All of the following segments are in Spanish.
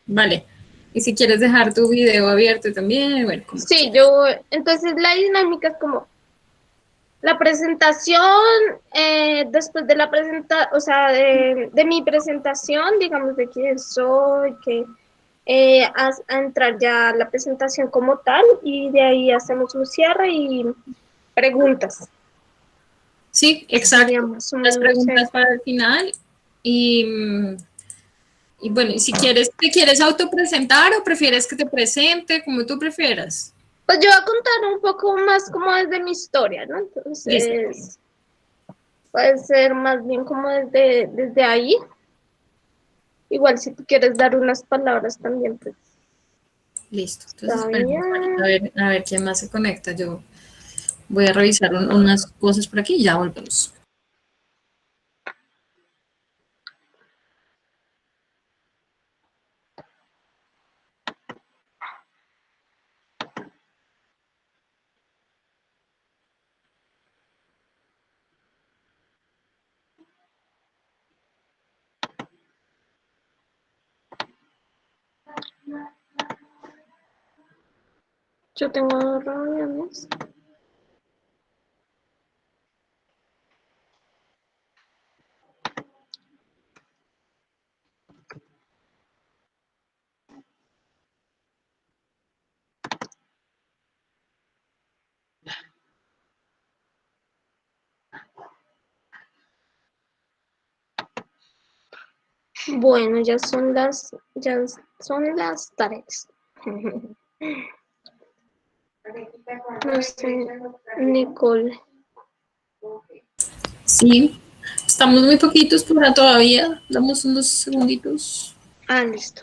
Vale. Y si quieres dejar tu video abierto también, bueno, como Sí, quieras. entonces la dinámica es como la presentación, después de la presentación, o sea, de mi presentación, digamos, de quién soy, que a entrar ya a la presentación como tal, y de ahí hacemos un cierre y preguntas. Sí, Ese exacto. sería más o Las menos preguntas eso. para el final. Y, y bueno, y si quieres, ¿te quieres autopresentar o prefieres que te presente, como tú prefieras? Pues yo voy a contar un poco más como desde mi historia, ¿no? Listo, Entonces, puede ser más bien como desde ahí. Igual si tú quieres dar unas palabras también, pues listo. Entonces, está esperemos bien. a ver quién más se conecta. Yo voy a revisar unas cosas por aquí y ya volvemos. Yo tengo reuniones. Bueno, ya son las 3. No sé, Nicole. Sí, estamos muy poquitos por ahora todavía. Damos unos segunditos. Ah, listo.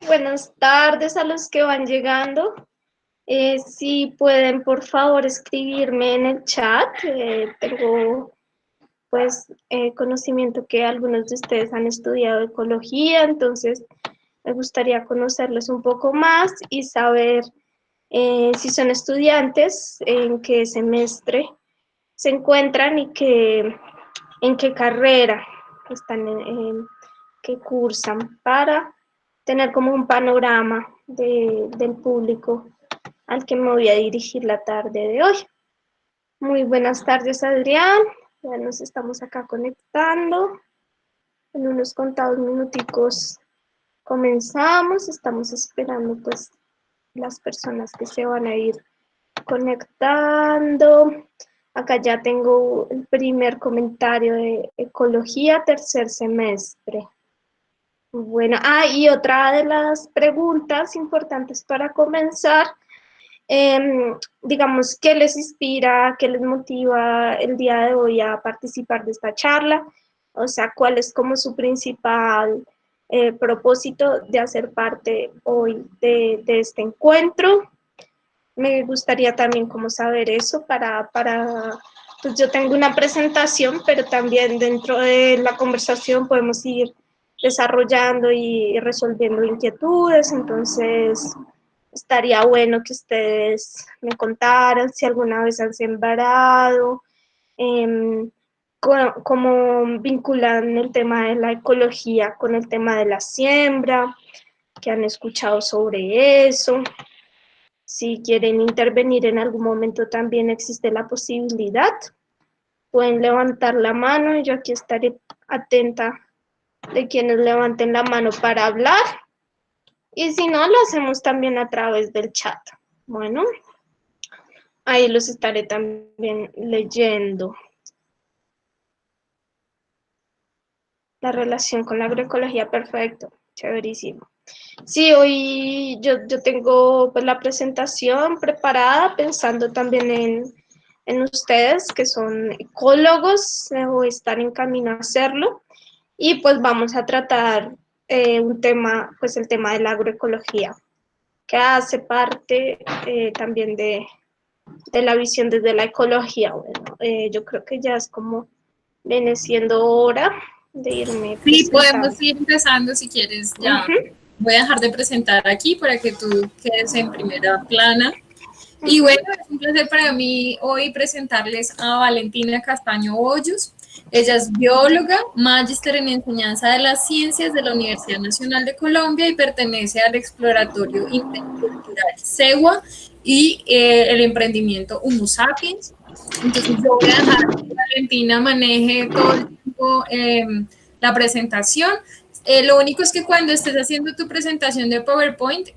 Buenas tardes a los que van llegando. Si pueden, por favor, escribirme en el chat. Tengo, pues, conocimiento que algunos de ustedes han estudiado ecología, entonces me gustaría conocerlos un poco más y saber si son estudiantes, en qué semestre se encuentran y en qué carrera están, que cursan, para tener como un panorama del público al que me voy a dirigir la tarde de hoy. Muy buenas tardes, Adrián. Ya nos estamos acá conectando. En unos contados minuticos comenzamos. Estamos esperando pues las personas que se van a ir conectando. Acá ya tengo el primer comentario de ecología, tercer semestre. Bueno, y otra de las preguntas importantes para comenzar, digamos, ¿qué les inspira, qué les motiva el día de hoy a participar de esta charla? O sea, ¿cuál es como su principal propósito de hacer parte hoy de este encuentro? Me gustaría también como saber eso pues yo tengo una presentación, pero también dentro de la conversación podemos ir desarrollando y resolviendo inquietudes, entonces estaría bueno que ustedes me contaran si alguna vez han sembrado, eh, cómo vinculan el tema de la ecología con el tema de la siembra, que han escuchado sobre eso. Si quieren intervenir en algún momento también existe la posibilidad. Pueden levantar la mano y yo aquí estaré atenta de quienes levanten la mano para hablar. Y si no, lo hacemos también a través del chat. Bueno, ahí los estaré también leyendo. La relación con la agroecología, perfecto, chéverísimo. Sí, hoy yo tengo pues, la presentación preparada pensando también en ustedes que son ecólogos, o están en camino a hacerlo, y pues vamos a tratar un tema, pues el tema de la agroecología, que hace parte también de la visión desde la ecología. Bueno, yo creo que ya es como viene siendo hora de irme Sí, presentando. podemos ir empezando si quieres ya. Uh-huh. Voy a dejar de presentar aquí para que tú quedes en primera plana. Y bueno, es un placer para mí hoy presentarles a Valentina Castaño Hoyos. Ella es bióloga, magíster en enseñanza de las ciencias de la Universidad Nacional de Colombia y pertenece al exploratorio intercultural CEGUA y el emprendimiento Humo Sapiens. Entonces yo voy a dejar que Valentina maneje todo el tiempo la presentación. Lo único es que cuando estés haciendo tu presentación de PowerPoint,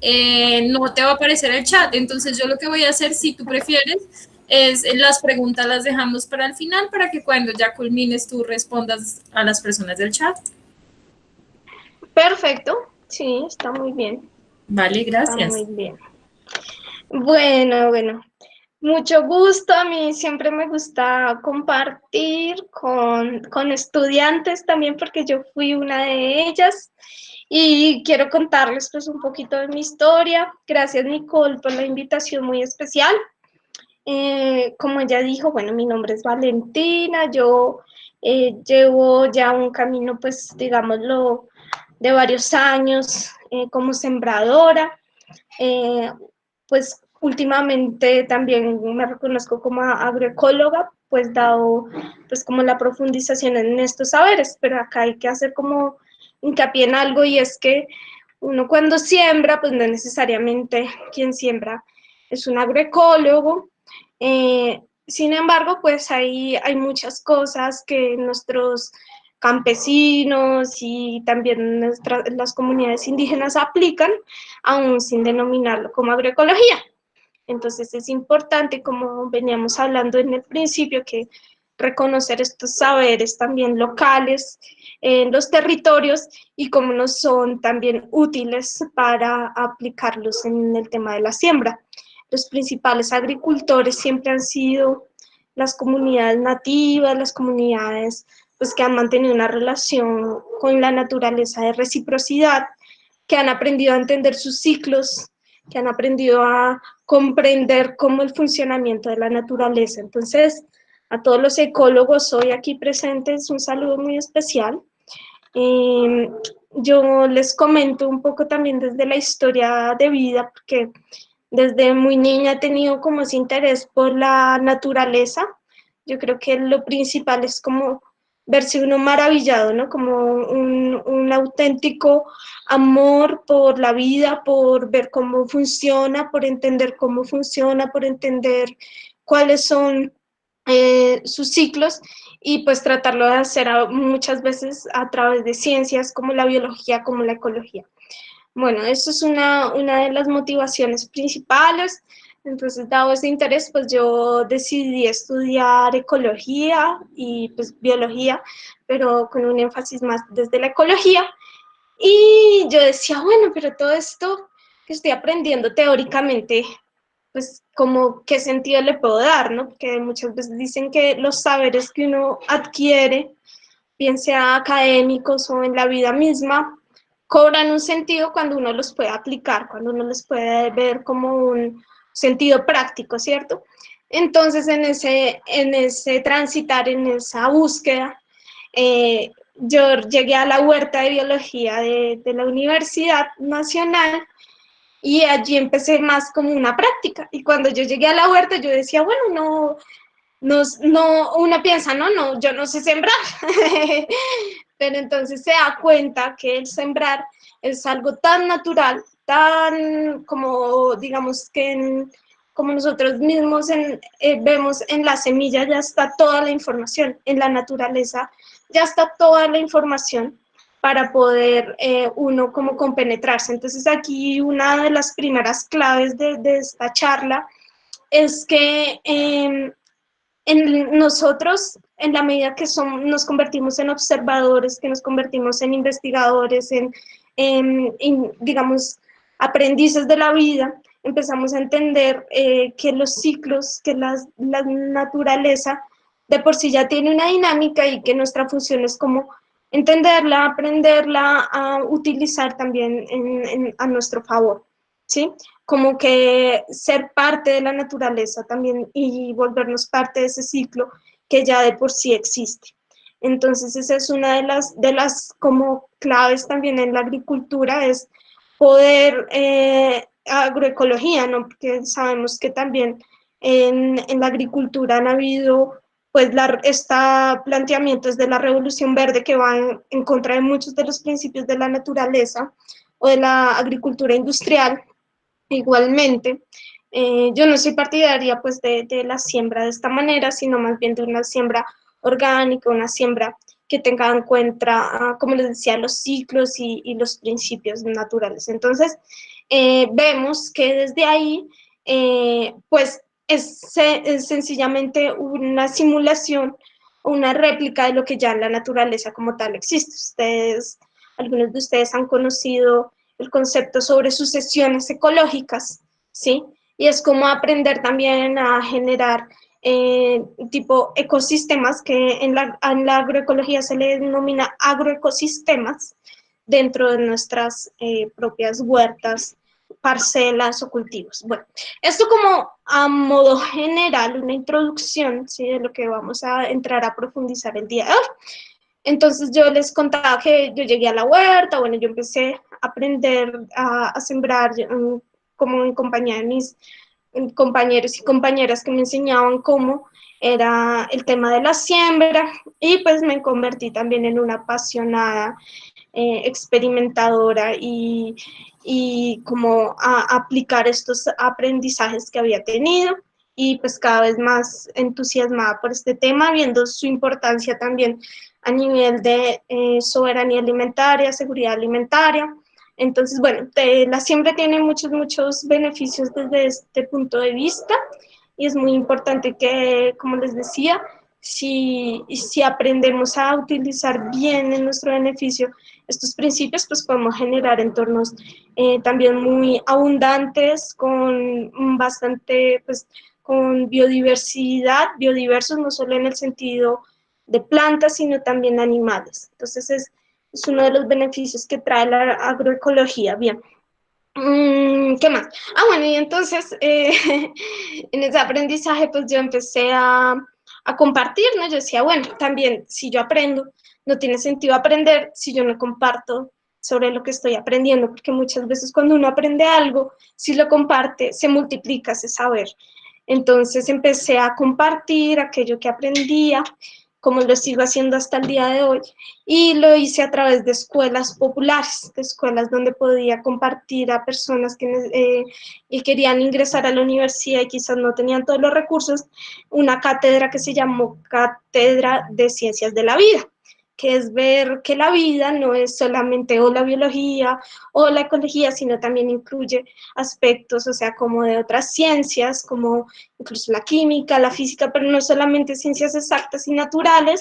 no te va a aparecer el chat. Entonces, yo lo que voy a hacer, si tú prefieres, es las preguntas las dejamos para el final para que cuando ya culmines tú respondas a las personas del chat. Perfecto, sí, está muy bien. Vale, Está gracias. muy bien. Bueno, mucho gusto. A mí siempre me gusta compartir con estudiantes también porque yo fui una de ellas y quiero contarles pues un poquito de mi historia. Gracias Nicole por la invitación muy especial. Como ella dijo, bueno, mi nombre es Valentina, yo llevo ya un camino pues digámoslo de varios años como sembradora. Pues últimamente también me reconozco como agroecóloga, pues dado pues como la profundización en estos saberes, pero acá hay que hacer como hincapié en algo y es que uno cuando siembra, pues no necesariamente quien siembra es un agroecólogo, sin embargo, pues hay muchas cosas que nuestros campesinos y también las comunidades indígenas aplican, aún sin denominarlo como agroecología. Entonces es importante, como veníamos hablando en el principio, que reconocer estos saberes también locales en los territorios y cómo nos son también útiles para aplicarlos en el tema de la siembra. Los principales agricultores siempre han sido las comunidades nativas, las comunidades pues, que han mantenido una relación con la naturaleza de reciprocidad, que han aprendido a entender sus ciclos, que han aprendido a comprender cómo el funcionamiento de la naturaleza. Entonces, a todos los ecólogos hoy aquí presentes, un saludo muy especial. Yo les comento un poco también desde la historia de vida, porque desde muy niña he tenido como ese interés por la naturaleza. Yo creo que lo principal es como verse uno maravillado, ¿no? Como un auténtico amor por la vida, por ver cómo funciona, por entender cómo funciona, por entender cuáles son sus ciclos y pues tratarlo de hacer muchas veces a través de ciencias como la biología, como la ecología. Bueno, eso es una de las motivaciones principales. Entonces, dado ese interés, pues yo decidí estudiar ecología y pues biología, pero con un énfasis más desde la ecología. Y yo decía, bueno, pero todo esto que estoy aprendiendo teóricamente, pues como qué sentido le puedo dar, ¿no? Porque muchas veces dicen que los saberes que uno adquiere, bien sea académicos o en la vida misma, cobran un sentido cuando uno los puede aplicar, cuando uno los puede ver como un sentido práctico, ¿cierto? Entonces, en ese transitar, en esa búsqueda, yo llegué a la huerta de biología de la Universidad Nacional y allí empecé más como una práctica. Y cuando yo llegué a la huerta, yo decía, bueno, no, no, uno piensa, no, yo no sé sembrar, pero entonces se da cuenta que el sembrar es algo tan natural, tan como, digamos que como nosotros mismos vemos en la semilla ya está toda la información, en la naturaleza ya está toda la información para poder uno como compenetrarse. Entonces aquí una de las primeras claves de esta charla es que en nosotros, en la medida que nos convertimos en observadores, que nos convertimos en investigadores, digamos, aprendices de la vida, empezamos a entender que los ciclos, que la naturaleza de por sí ya tiene una dinámica y que nuestra función es como entenderla, aprenderla, a utilizar también a nuestro favor, ¿sí? Como que ser parte de la naturaleza también y volvernos parte de ese ciclo que ya de por sí existe. Entonces esa es una de las como claves también en la agricultura, es poder, agroecología, ¿no? Porque sabemos que también en la agricultura han habido pues planteamientos de la revolución verde que van en contra de muchos de los principios de la naturaleza o de la agricultura industrial. Igualmente, yo no soy partidaria pues de la siembra de esta manera, sino más bien de una siembra orgánica, una siembra que tenga en cuenta, como les decía, los ciclos y los principios naturales. Entonces, vemos que desde ahí, pues es sencillamente una simulación, una réplica de lo que ya en la naturaleza como tal existe. Algunos de ustedes han conocido el concepto sobre sucesiones ecológicas, ¿sí? Y es como aprender también a generar tipo ecosistemas, que en la agroecología se le denomina agroecosistemas, dentro de nuestras propias huertas, parcelas o cultivos. Bueno, esto como a modo general, una introducción, ¿sí? De lo que vamos a entrar a profundizar el día de hoy. Entonces yo les contaba que yo llegué a la huerta, bueno, yo empecé a aprender a sembrar como en compañía de mis compañeros y compañeras que me enseñaban cómo era el tema de la siembra, y pues me convertí también en una apasionada experimentadora y como a aplicar estos aprendizajes que había tenido, y pues cada vez más entusiasmada por este tema, viendo su importancia también a nivel de soberanía alimentaria, seguridad alimentaria. Entonces, bueno, la siembra tiene muchos beneficios desde este punto de vista, y es muy importante que, como les decía, si aprendemos a utilizar bien en nuestro beneficio estos principios, pues podemos generar entornos también muy abundantes, con bastante, pues, con biodiversidad, biodiversos no solo en el sentido de plantas, sino también animales. Entonces es uno de los beneficios que trae la agroecología. Bien. ¿Qué más? Bueno, y entonces en ese aprendizaje pues yo empecé a compartir, ¿no? Yo decía, bueno, también si yo aprendo, no tiene sentido aprender si yo no comparto sobre lo que estoy aprendiendo, porque muchas veces cuando uno aprende algo, si lo comparte, se multiplica ese saber. Entonces empecé a compartir aquello que aprendía, como lo sigo haciendo hasta el día de hoy, y lo hice a través de escuelas populares, de escuelas donde podía compartir a personas que querían ingresar a la universidad y quizás no tenían todos los recursos, una cátedra que se llamó Cátedra de Ciencias de la Vida, que es ver que la vida no es solamente o la biología o la ecología, sino también incluye aspectos, o sea, como de otras ciencias, como incluso la química, la física, pero no solamente ciencias exactas y naturales,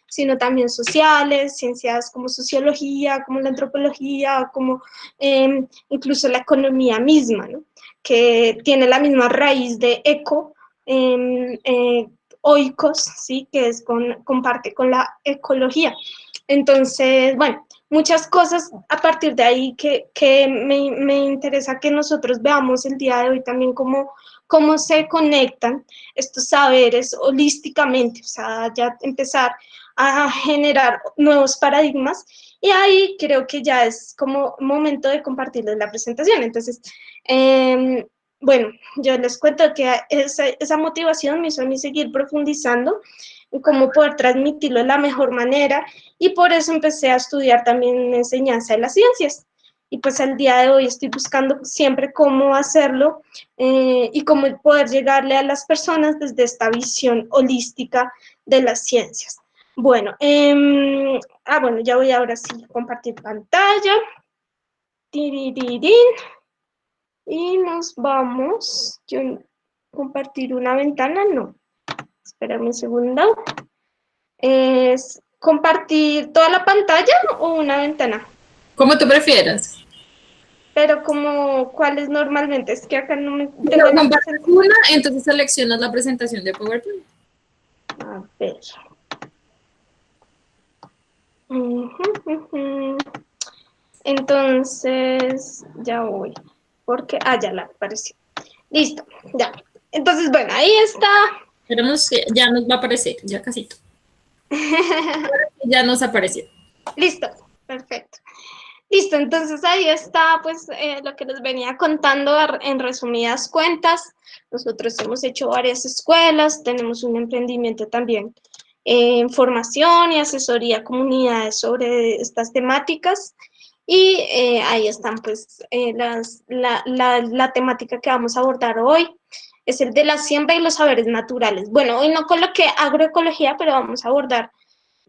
sino también sociales, ciencias como sociología, como la antropología, como incluso la economía misma, ¿no? Que tiene la misma raíz de eco, oikos, ¿sí? Que comparte con la ecología. Entonces, bueno, muchas cosas a partir de ahí que me interesa que nosotros veamos el día de hoy también cómo se conectan estos saberes holísticamente, o sea, ya empezar a generar nuevos paradigmas, y ahí creo que ya es como momento de compartirles la presentación. Entonces, bueno, yo les cuento que esa motivación me hizo a mí seguir profundizando en cómo poder transmitirlo de la mejor manera y por eso empecé a estudiar también enseñanza de las ciencias. Y pues al día de hoy estoy buscando siempre cómo hacerlo y cómo poder llegarle a las personas desde esta visión holística de las ciencias. Bueno, bueno, ya voy ahora sí a compartir pantalla. Tirirín. Y nos vamos. Yo compartir una ventana, no. Espérame un segundo. ¿Es compartir toda la pantalla o una ventana? Como tú prefieras. Pero como, ¿cuáles normalmente? Es que acá no me Pero tengo la compartes presentación. una, entonces seleccionas la presentación de PowerPoint. A ver. Entonces, ya voy. Porque, ya la apareció. Listo, ya. Entonces, bueno, ahí está. Esperemos que ya nos va a aparecer, ya casito. Ya nos apareció. Listo, perfecto. Listo, entonces ahí está pues lo que les venía contando en resumidas cuentas. Nosotros hemos hecho varias escuelas, tenemos un emprendimiento también en formación y asesoría a comunidades sobre estas temáticas. Y ahí están pues la temática que vamos a abordar hoy. Es el de la siembra y los saberes naturales. Bueno, hoy no coloqué agroecología, pero vamos a abordar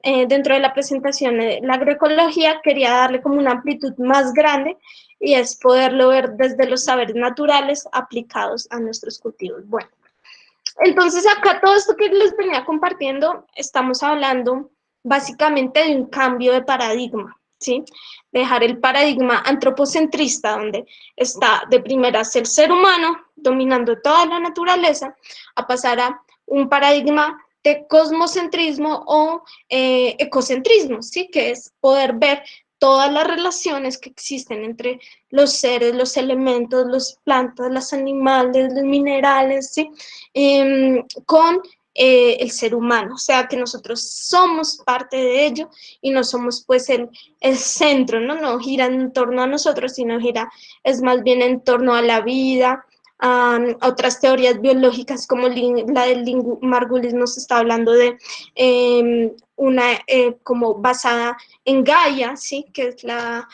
dentro de la presentación la agroecología. Quería darle como una amplitud más grande y es poderlo ver desde los saberes naturales aplicados a nuestros cultivos. Bueno, entonces acá todo esto que les venía compartiendo, estamos hablando básicamente de un cambio de paradigma, ¿sí? Dejar el paradigma antropocentrista, donde está de primeras el ser humano dominando toda la naturaleza, a pasar a un paradigma de cosmocentrismo o ecocentrismo, ¿sí? Que es poder ver todas las relaciones que existen entre los seres, los elementos, las plantas, los animales, los minerales, ¿sí? Con el ser humano, o sea que nosotros somos parte de ello y no somos pues el centro, ¿no? No gira en torno a nosotros, sino gira, es más bien en torno a la vida, a otras teorías biológicas como la del Margulis nos está hablando de una como basada en Gaia, ¿sí? Que es la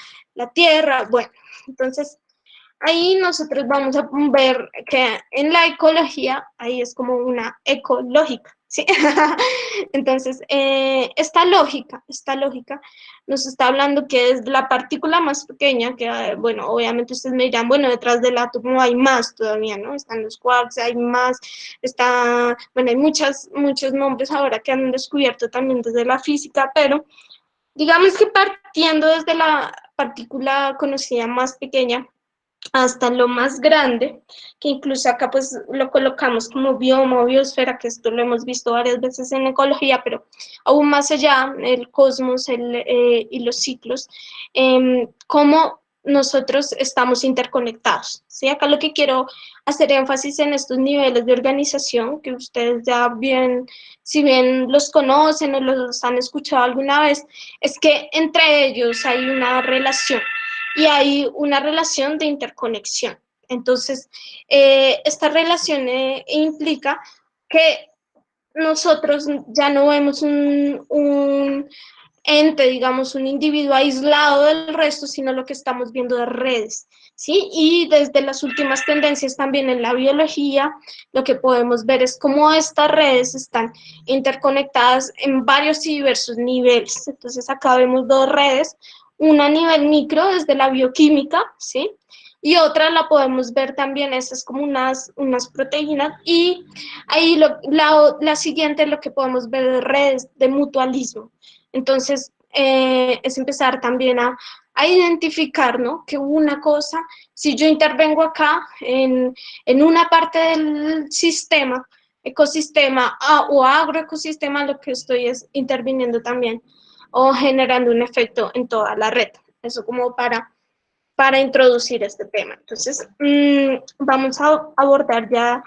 Tierra. Bueno, entonces ahí nosotros vamos a ver que en la ecología, ahí es como una ecológica, ¿sí? Entonces, esta lógica nos está hablando que es la partícula más pequeña, que, bueno, obviamente ustedes me dirán, bueno, detrás del átomo hay más todavía, ¿no? Están los quarks, hay más, bueno, hay muchos nombres ahora que han descubierto también desde la física, pero digamos que partiendo desde la partícula conocida más pequeña, hasta lo más grande, que incluso acá pues lo colocamos como bioma o biosfera, que esto lo hemos visto varias veces en ecología, pero aún más allá, el cosmos y los ciclos, cómo nosotros estamos interconectados, ¿sí? Acá lo que quiero hacer énfasis en estos niveles de organización, que ustedes ya bien, si bien los conocen o los han escuchado alguna vez, es que entre ellos hay una relación, y hay una relación de interconexión. Entonces, esta relación implica que nosotros ya no vemos un ente, digamos, un individuo aislado del resto, sino lo que estamos viendo de redes, ¿sí? Y desde las últimas tendencias también en la biología, lo que podemos ver es cómo estas redes están interconectadas en varios y diversos niveles. Entonces, acá vemos dos redes, una a nivel micro, desde la bioquímica, ¿sí? Y otra la podemos ver también, esas como unas proteínas, y ahí la siguiente, lo que podemos ver es redes de mutualismo. Entonces, es empezar también a identificar, ¿no? Que una cosa, si yo intervengo acá en una parte del sistema, ecosistema o agroecosistema, lo que estoy es interviniendo también o generando un efecto en toda la red. Eso como para introducir este tema. Entonces, vamos a abordar ya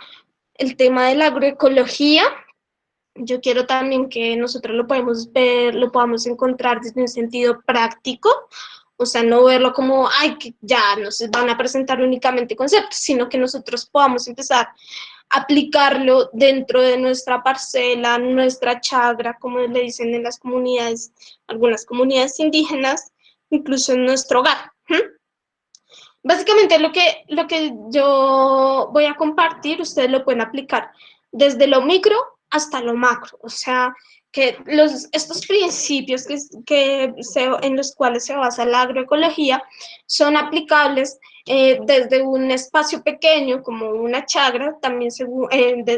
el tema de la agroecología. Yo quiero también que nosotros lo podemos ver, lo podamos encontrar desde un sentido práctico, O sea, no verlo como, ay, que ya nos van a presentar únicamente conceptos, sino que nosotros podamos empezar a aplicarlo dentro de nuestra parcela, nuestra chagra, como le dicen en las comunidades, algunas comunidades indígenas, incluso en nuestro hogar. Básicamente lo que yo voy a compartir, ustedes lo pueden aplicar desde lo micro hasta lo macro, o sea, que estos principios en los cuales se basa la agroecología son aplicables desde un espacio pequeño como una chagra, también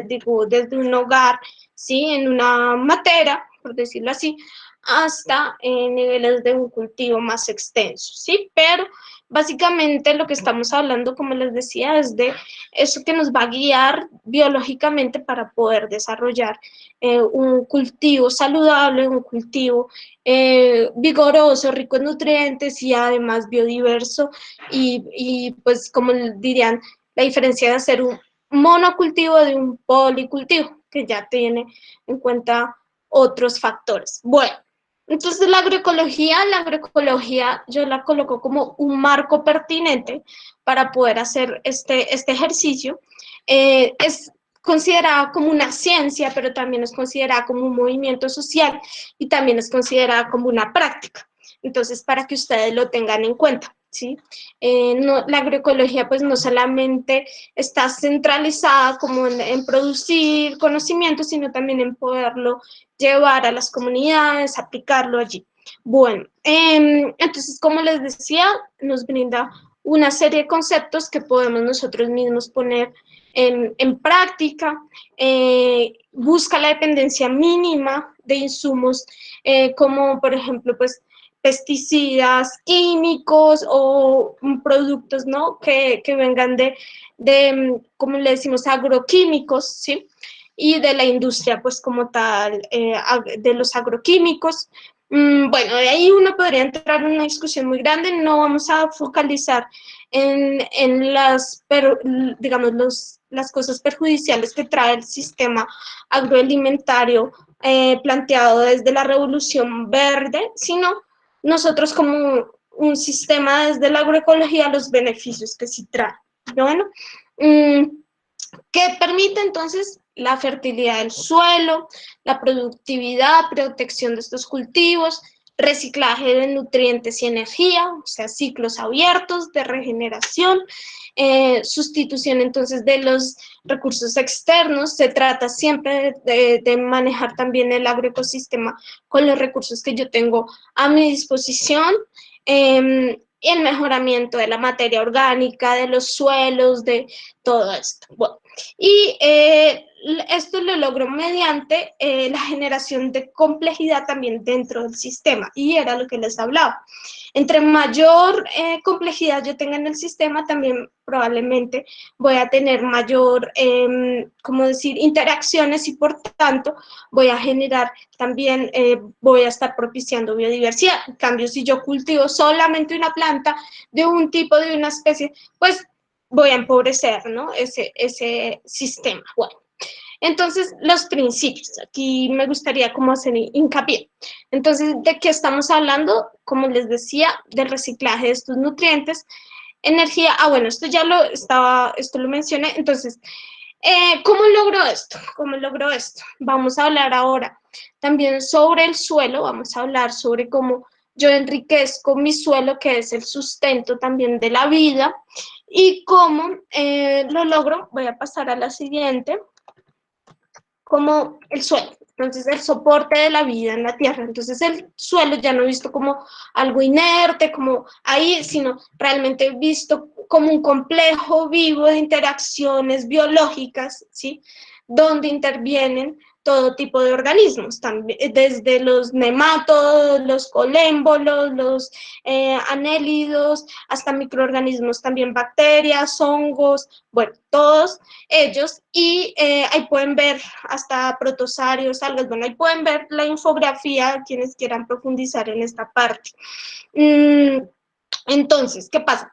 digo, desde un hogar, ¿sí? En una matera, por decirlo así, hasta niveles de un cultivo más extenso, ¿sí? Pero básicamente lo que estamos hablando, como les decía, es de eso que nos va a guiar biológicamente para poder desarrollar un cultivo saludable, un cultivo vigoroso, rico en nutrientes y además biodiverso y pues como dirían, la diferencia de hacer un monocultivo de un policultivo, que ya tiene en cuenta otros factores. Bueno, entonces la agroecología yo la coloco como un marco pertinente para poder hacer este ejercicio. Es considerada como una ciencia, pero también es considerada como un movimiento social y también es considerada como una práctica. Entonces, para que ustedes lo tengan en cuenta, ¿sí? La agroecología pues no solamente está centralizada como en producir conocimiento, sino también en poderlo llevar a las comunidades, aplicarlo allí. Bueno, entonces, como les decía, nos brinda una serie de conceptos que podemos nosotros mismos poner en práctica, busca la dependencia mínima de insumos como, por ejemplo, pues, pesticidas, químicos o productos, ¿no? Que vengan como le decimos, agroquímicos, ¿sí? Y de la industria, pues como tal, de los agroquímicos. Bueno, de ahí uno podría entrar en una discusión muy grande, no vamos a focalizar en digamos, las cosas perjudiciales que trae el sistema agroalimentario planteado desde la Revolución Verde, sino nosotros como un sistema desde la agroecología, los beneficios que sí trae. Bueno, que permite entonces la fertilidad del suelo, la productividad, protección de estos cultivos, reciclaje de nutrientes y energía, o sea, ciclos abiertos de regeneración, sustitución entonces de los recursos externos. Se trata siempre de manejar también el agroecosistema con los recursos que yo tengo a mi disposición, y el mejoramiento de la materia orgánica, de los suelos, de todo esto. Bueno, y esto lo logro mediante la generación de complejidad también dentro del sistema, y era lo que les hablaba. Entre mayor complejidad yo tenga en el sistema, también probablemente voy a tener mayor, ¿cómo decir?, interacciones y por tanto voy a generar también, voy a estar propiciando biodiversidad. En cambio, si yo cultivo solamente una planta de un tipo, de una especie, pues voy a empobrecer, ¿no?, ese sistema. Bueno, entonces, los principios, aquí me gustaría como hacer hincapié. Entonces, ¿de qué estamos hablando? Como les decía, del reciclaje de estos nutrientes, energía, bueno, esto lo mencioné. Entonces, ¿cómo logro esto? ¿Cómo logro esto? Vamos a hablar ahora también sobre el suelo, vamos a hablar sobre cómo yo enriquezco mi suelo, que es el sustento también de la vida, y cómo lo logro. Voy a pasar a la siguiente, como el suelo. Entonces, el soporte de la vida en la tierra. Entonces, el suelo ya no visto como algo inerte, como ahí, sino realmente visto como un complejo vivo de interacciones biológicas, ¿sí?, donde intervienen todo tipo de organismos, también, desde los nemátodos, los colémbolos, los anélidos, hasta microorganismos, también bacterias, hongos, bueno, todos ellos. Y ahí pueden ver hasta protosarios, algas. Bueno, ahí pueden ver la infografía, quienes quieran profundizar en esta parte. Entonces, ¿qué pasa?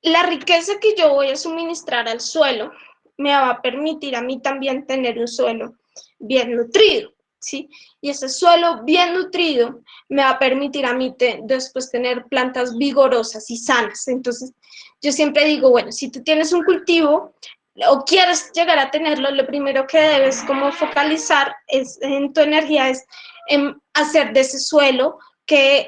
La riqueza que yo voy a suministrar al suelo me va a permitir a mí también tener un suelo bien nutrido, ¿sí? Y ese suelo bien nutrido me va a permitir a mí después tener plantas vigorosas y sanas. Entonces, yo siempre digo, bueno, si tú tienes un cultivo o quieres llegar a tenerlo, lo primero que debes como focalizar en tu energía es en hacer de ese suelo que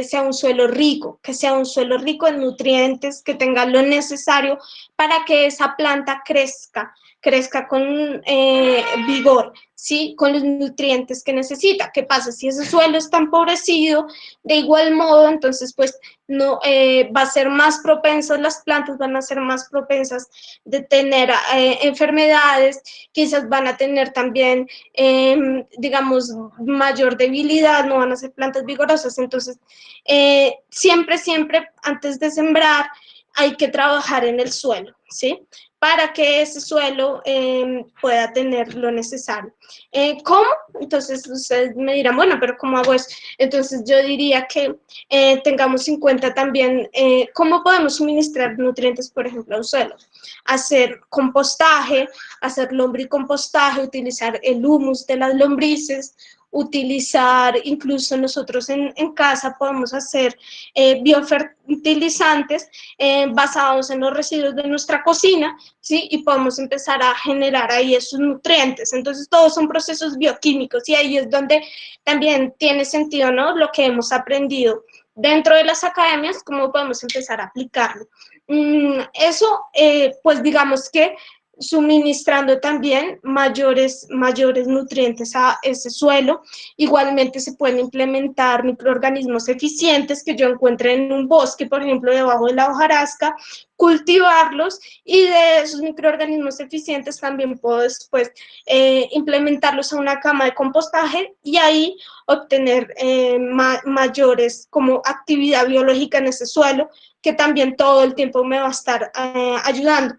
sea un suelo rico, que sea un suelo rico en nutrientes, que tenga lo necesario para que esa planta crezca con vigor, ¿sí? Con los nutrientes que necesita. ¿Qué pasa? Si ese suelo está empobrecido, de igual modo, entonces pues no va a ser más propensas, las plantas van a ser más propensas de tener enfermedades, quizás van a tener también, digamos, mayor debilidad, no van a ser plantas vigorosas. Entonces, siempre, antes de sembrar, hay que trabajar en el suelo, ¿sí? Para que ese suelo pueda tener lo necesario. ¿Cómo? Entonces ustedes me dirán, bueno, pero ¿cómo hago eso? Entonces yo diría que tengamos en cuenta también cómo podemos suministrar nutrientes, por ejemplo, a un suelo. Hacer compostaje, hacer lombricompostaje, utilizar el humus de las lombrices, utilizar, incluso nosotros en casa podemos hacer biofertilizantes basados en los residuos de nuestra cocina, ¿sí? Y podemos empezar a generar ahí esos nutrientes. Entonces, todos son procesos bioquímicos y ahí es donde también tiene sentido, ¿no? Lo que hemos aprendido dentro de las academias, cómo podemos empezar a aplicarlo. Eso, pues digamos que suministrando también mayores nutrientes a ese suelo. Igualmente se pueden implementar microorganismos eficientes que yo encuentre en un bosque, por ejemplo, debajo de la hojarasca, cultivarlos, y de esos microorganismos eficientes también puedo después implementarlos a una cama de compostaje y ahí obtener mayores como actividad biológica en ese suelo, que también todo el tiempo me va a estar ayudando.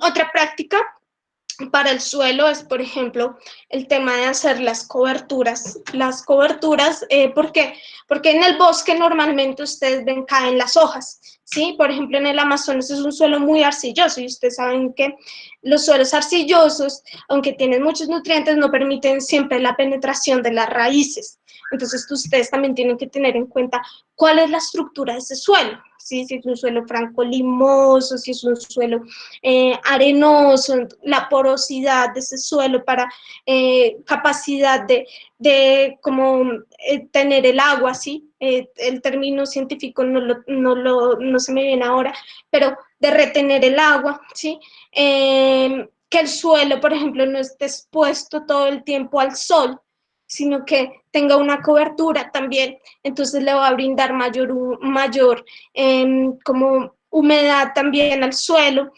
Otra práctica para el suelo es, por ejemplo, el tema de hacer las coberturas. Las coberturas, ¿por qué? Porque en el bosque normalmente ustedes ven caen las hojas, ¿sí? Por ejemplo, en el Amazonas es un suelo muy arcilloso y ustedes saben que los suelos arcillosos, aunque tienen muchos nutrientes, no permiten siempre la penetración de las raíces. Entonces, ustedes también tienen que tener en cuenta cuál es la estructura de ese suelo, ¿sí? Si es un suelo franco-limoso, si es un suelo arenoso, la porosidad de ese suelo para capacidad de como tener el agua, ¿sí? El término científico no se me viene ahora, pero de retener el agua, ¿sí? Que el suelo, por ejemplo, no esté expuesto todo el tiempo al sol, sino que tenga una cobertura también, entonces le va a brindar mayor como humedad también al suelo,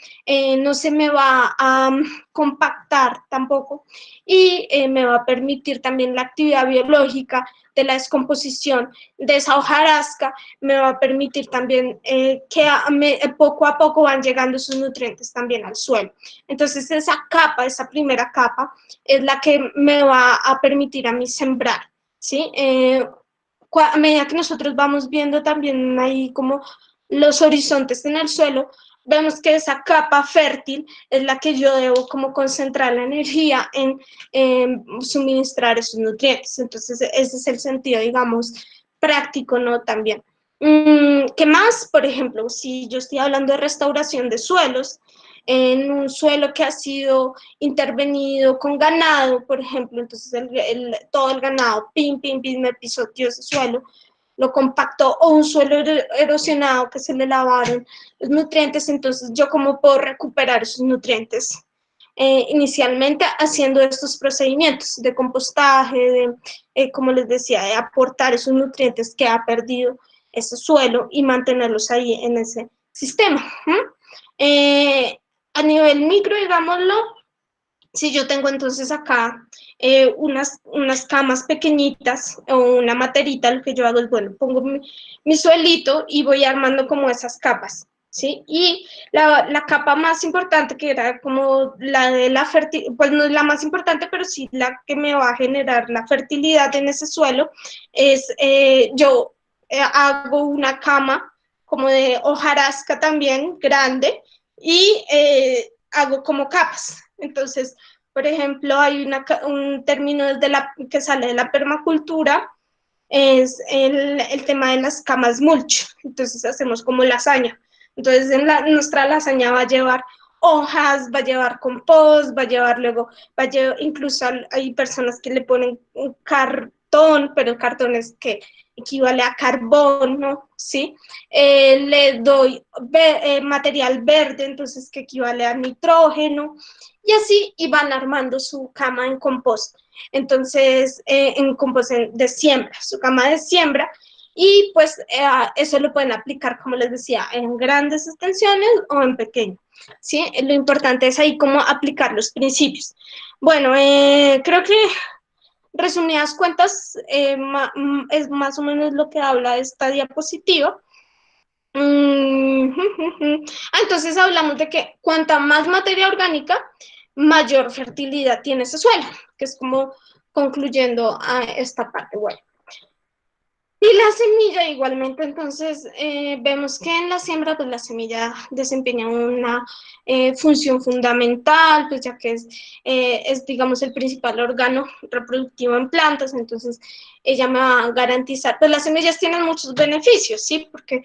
no se me va a compactar tampoco y me va a permitir también la actividad biológica de la descomposición de esa hojarasca, me va a permitir también que poco a poco van llegando sus nutrientes también al suelo. Entonces esa capa, esa primera capa, es la que me va a permitir a mí sembrar, ¿sí? A medida que nosotros vamos viendo también ahí como los horizontes en el suelo, vemos que esa capa fértil es la que yo debo como concentrar la energía en suministrar esos nutrientes. Entonces, ese es el sentido, digamos, práctico, ¿no? También. ¿Qué más? Por ejemplo, si yo estoy hablando de restauración de suelos, en un suelo que ha sido intervenido con ganado, por ejemplo, entonces todo el ganado, me pisoteó ese suelo, lo compactó, o un suelo erosionado que se le lavaron los nutrientes, entonces yo cómo puedo recuperar esos nutrientes. Inicialmente haciendo estos procedimientos de compostaje, como les decía, de aportar esos nutrientes que ha perdido ese suelo y mantenerlos ahí en ese sistema. A nivel micro, digámoslo, si yo tengo entonces acá unas camas pequeñitas o una materita, lo que yo hago es, bueno, pongo mi suelito y voy armando como esas capas, ¿sí? Y la capa más importante, que era como la de la fertilidad, pues no es la más importante, pero sí la que me va a generar la fertilidad en ese suelo, es yo hago una cama como de hojarasca también grande y hago como capas. Entonces, Por ejemplo, hay un término que sale de la permacultura, es el tema de las camas mulch. Entonces hacemos como lasaña. Entonces nuestra lasaña va a llevar hojas, va a llevar compost, va a llevar luego, incluso hay personas que le ponen un cartón, pero el cartón es que equivale a carbón, ¿no? ¿Sí? Le doy material verde, entonces que equivale a nitrógeno, y así, y van armando su cama en compost. Entonces, en compost de siembra, su cama de siembra, y pues eso lo pueden aplicar, como les decía, en grandes extensiones o en pequeño, ¿sí? Lo importante es ahí cómo aplicar los principios. Bueno, creo que resumidas cuentas es más o menos lo que habla esta diapositiva. Entonces hablamos de que cuanta más materia orgánica, mayor fertilidad tiene ese suelo, que es como concluyendo a esta parte. Bueno, y la semilla igualmente, entonces vemos que en la siembra, pues la semilla desempeña una función fundamental, pues ya que es, digamos, el principal órgano reproductivo en plantas, entonces ella me va a garantizar, pues las semillas tienen muchos beneficios, ¿sí? Porque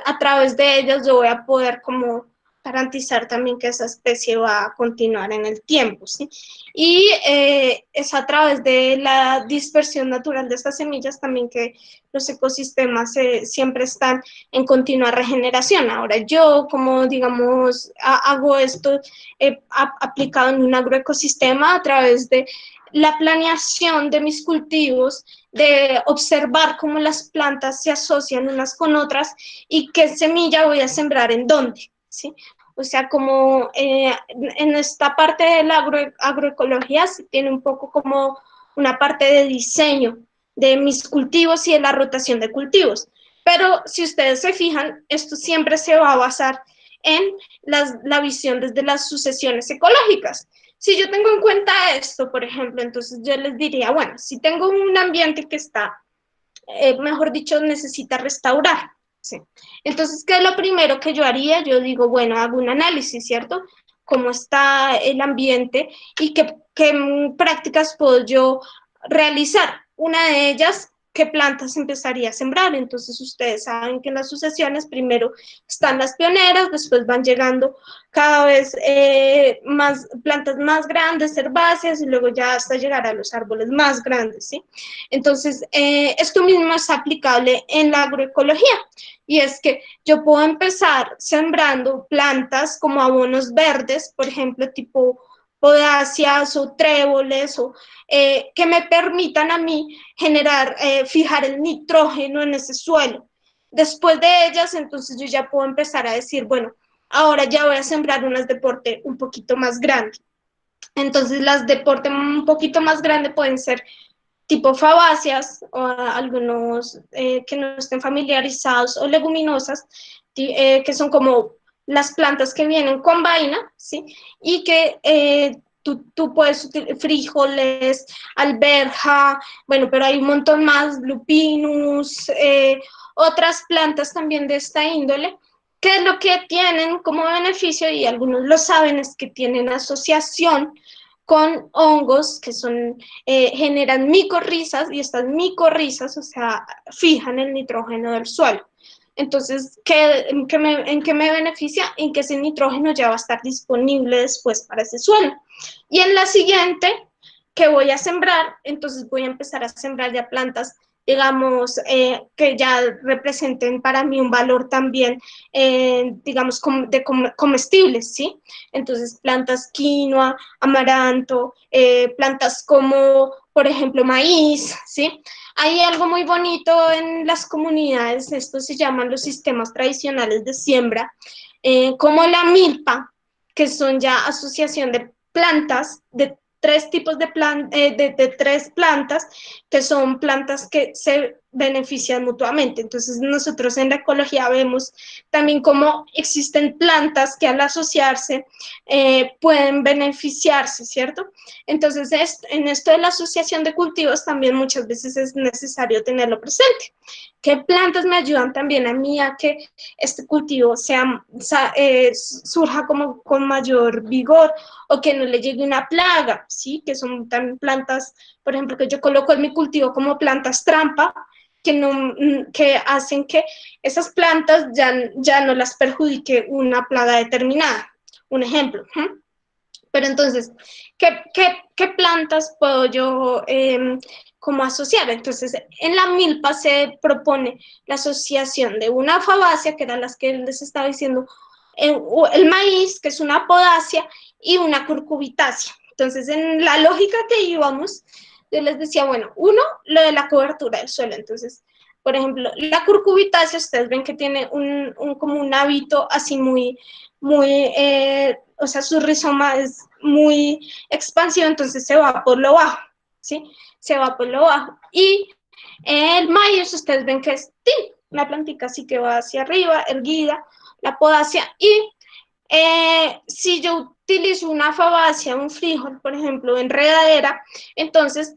a través de ellas yo voy a poder como garantizar también que esa especie va a continuar en el tiempo, ¿sí? Y es a través de la dispersión natural de estas semillas también que los ecosistemas siempre están en continua regeneración. Ahora yo, como digamos, hago esto aplicado en un agroecosistema a través de la planeación de mis cultivos, de observar cómo las plantas se asocian unas con otras y qué semilla voy a sembrar en dónde, ¿sí? O sea, como en esta parte de la agroecología se tiene un poco como una parte de diseño de mis cultivos y de la rotación de cultivos. Pero si ustedes se fijan, esto siempre se va a basar en la visión desde las sucesiones ecológicas. Si yo tengo en cuenta esto, por ejemplo, entonces yo les diría, bueno, si tengo un ambiente que está, mejor dicho, necesita restaurar, ¿sí? Entonces, ¿qué es lo primero que yo haría? Yo digo, bueno, hago un análisis, ¿cierto? Cómo está el ambiente y qué prácticas puedo yo realizar. Una de ellas, qué plantas empezaría a sembrar. Entonces, ustedes saben que en las sucesiones primero están las pioneras, después van llegando cada vez más plantas más grandes, herbáceas, y luego ya hasta llegar a los árboles más grandes, ¿sí? Entonces, esto mismo es aplicable en la agroecología, y es que yo puedo empezar sembrando plantas como abonos verdes, por ejemplo, tipo podáceas o tréboles, o que me permitan a mí generar, fijar el nitrógeno en ese suelo. Después de ellas, entonces yo ya puedo empezar a decir, bueno, ahora ya voy a sembrar unas de porte un poquito más grande. Entonces las de porte un poquito más grande pueden ser tipo fabáceas o algunos que no estén familiarizados, o leguminosas, que son como las plantas que vienen con vaina, ¿sí? Y que tú puedes utilizar frijoles, alberja, bueno, pero hay un montón más, lupinus, otras plantas también de esta índole, que es lo que tienen como beneficio, y algunos lo saben, es que tienen asociación con hongos que generan micorrizas, y estas micorrizas, o sea, fijan el nitrógeno del suelo. Entonces, ¿en qué me beneficia? En que ese nitrógeno ya va a estar disponible después para ese suelo. Y en la siguiente que voy a sembrar, entonces voy a empezar a sembrar ya plantas, digamos, que ya representen para mí un valor también, digamos, de comestibles, ¿sí? Entonces, plantas quinoa, amaranto, plantas como, por ejemplo, maíz, ¿sí? Hay algo muy bonito en las comunidades, esto se llaman los sistemas tradicionales de siembra, como la milpa, que son ya asociación de plantas, de tres tipos de tres plantas, que son plantas que se benefician mutuamente. Entonces nosotros en la ecología vemos también cómo existen plantas que al asociarse pueden beneficiarse, ¿cierto? Entonces en esto de la asociación de cultivos también muchas veces es necesario tenerlo presente. ¿Qué plantas me ayudan también a mí a que este cultivo surja como con mayor vigor o que no le llegue una plaga? ¿Sí? Que son también plantas, por ejemplo, que yo coloco en mi cultivo como plantas trampa, que hacen que esas plantas ya no las perjudique una plaga determinada. Un ejemplo. Pero entonces, ¿qué plantas puedo yo como asociar? Entonces, en la milpa se propone la asociación de una fabácea, que eran las que les estaba diciendo, el maíz, que es una podácea, y una curcubitácea. Entonces, en la lógica que íbamos, yo les decía, bueno, uno, lo de la cobertura del suelo. Entonces, por ejemplo, la curcubitácea, ustedes ven que tiene como un hábito así o sea, su rizoma es muy expansivo, entonces se va por lo bajo, ¿sí? Se va por lo bajo. Y el maíz, ustedes ven que es una plantita así que va hacia arriba, erguida, la podacia. Y si yo utilizo una fabácea, un frijol, por ejemplo, enredadera, entonces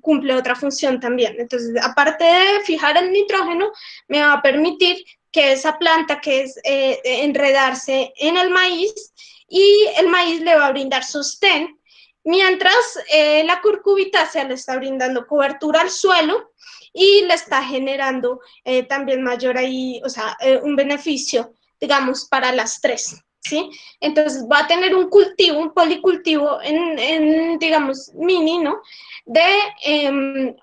cumple otra función también. Entonces, aparte de fijar el nitrógeno, me va a permitir que esa planta, que es enredarse en el maíz, y el maíz le va a brindar sostén, mientras la curcubitácea le está brindando cobertura al suelo y le está generando también mayor ahí, o sea, un beneficio, digamos, para las tres. ¿Sí? Entonces va a tener un cultivo, un policultivo digamos, mini, ¿no? De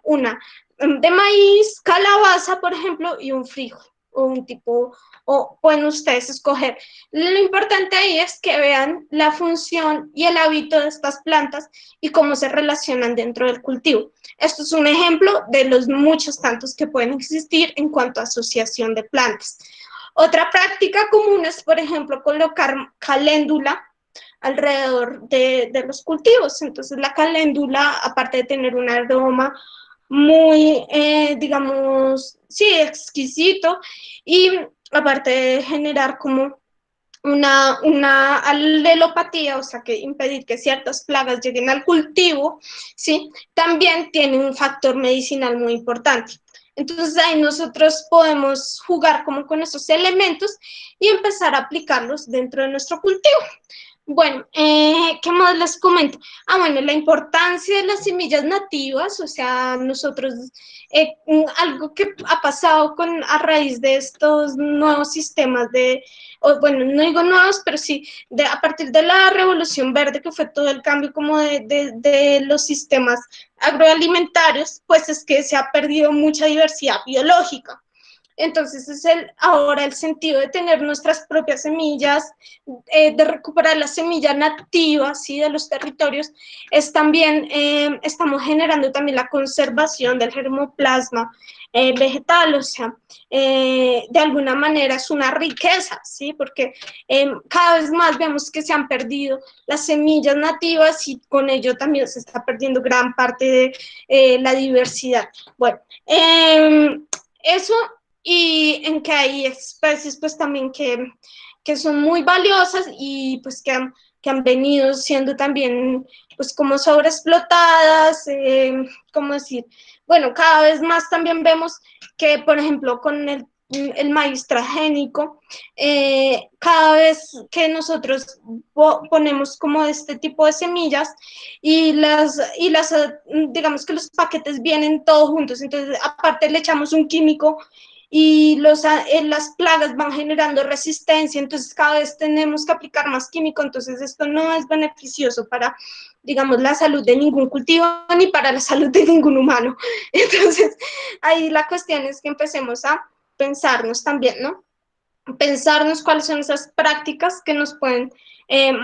maíz, calabaza, por ejemplo, y un frijol, o un tipo, o pueden ustedes escoger. Lo importante ahí es que vean la función y el hábito de estas plantas y cómo se relacionan dentro del cultivo. Esto es un ejemplo de los muchos tantos que pueden existir en cuanto a asociación de plantas. Otra práctica común es, por ejemplo, colocar caléndula alrededor de los cultivos. Entonces, la caléndula, aparte de tener un aroma muy, digamos, sí, exquisito, y aparte de generar como una alelopatía, o sea, que impedir que ciertas plagas lleguen al cultivo, ¿sí? También tiene un factor medicinal muy importante. Entonces ahí nosotros podemos jugar como con esos elementos y empezar a aplicarlos dentro de nuestro cultivo. Bueno, ¿qué más les comento? Bueno, la importancia de las semillas nativas, o sea, nosotros, algo que ha pasado a raíz de estos nuevos sistemas bueno, no digo nuevos, pero sí, a partir de la Revolución Verde, que fue todo el cambio como de los sistemas agroalimentarios, pues es que se ha perdido mucha diversidad biológica. Entonces es ahora el sentido de tener nuestras propias semillas, de recuperar las semillas nativas, ¿sí? De los territorios, es también, estamos generando también la conservación del germoplasma vegetal, o sea, de alguna manera es una riqueza, ¿sí? Porque cada vez más vemos que se han perdido las semillas nativas y con ello también se está perdiendo gran parte de la diversidad. Bueno, eso, y en que hay especies pues también que son muy valiosas y pues que han venido siendo también pues como sobreexplotadas, ¿cómo decir? Bueno, cada vez más también vemos que, por ejemplo, con el maíz transgénico, cada vez que nosotros ponemos como este tipo de semillas y las digamos que los paquetes vienen todos juntos, entonces aparte le echamos un químico y las plagas van generando resistencia, entonces cada vez tenemos que aplicar más químico, entonces esto no es beneficioso para, digamos, la salud de ningún cultivo ni para la salud de ningún humano. Entonces, ahí la cuestión es que empecemos a pensarnos también, ¿no? Pensarnos cuáles son esas prácticas que nos pueden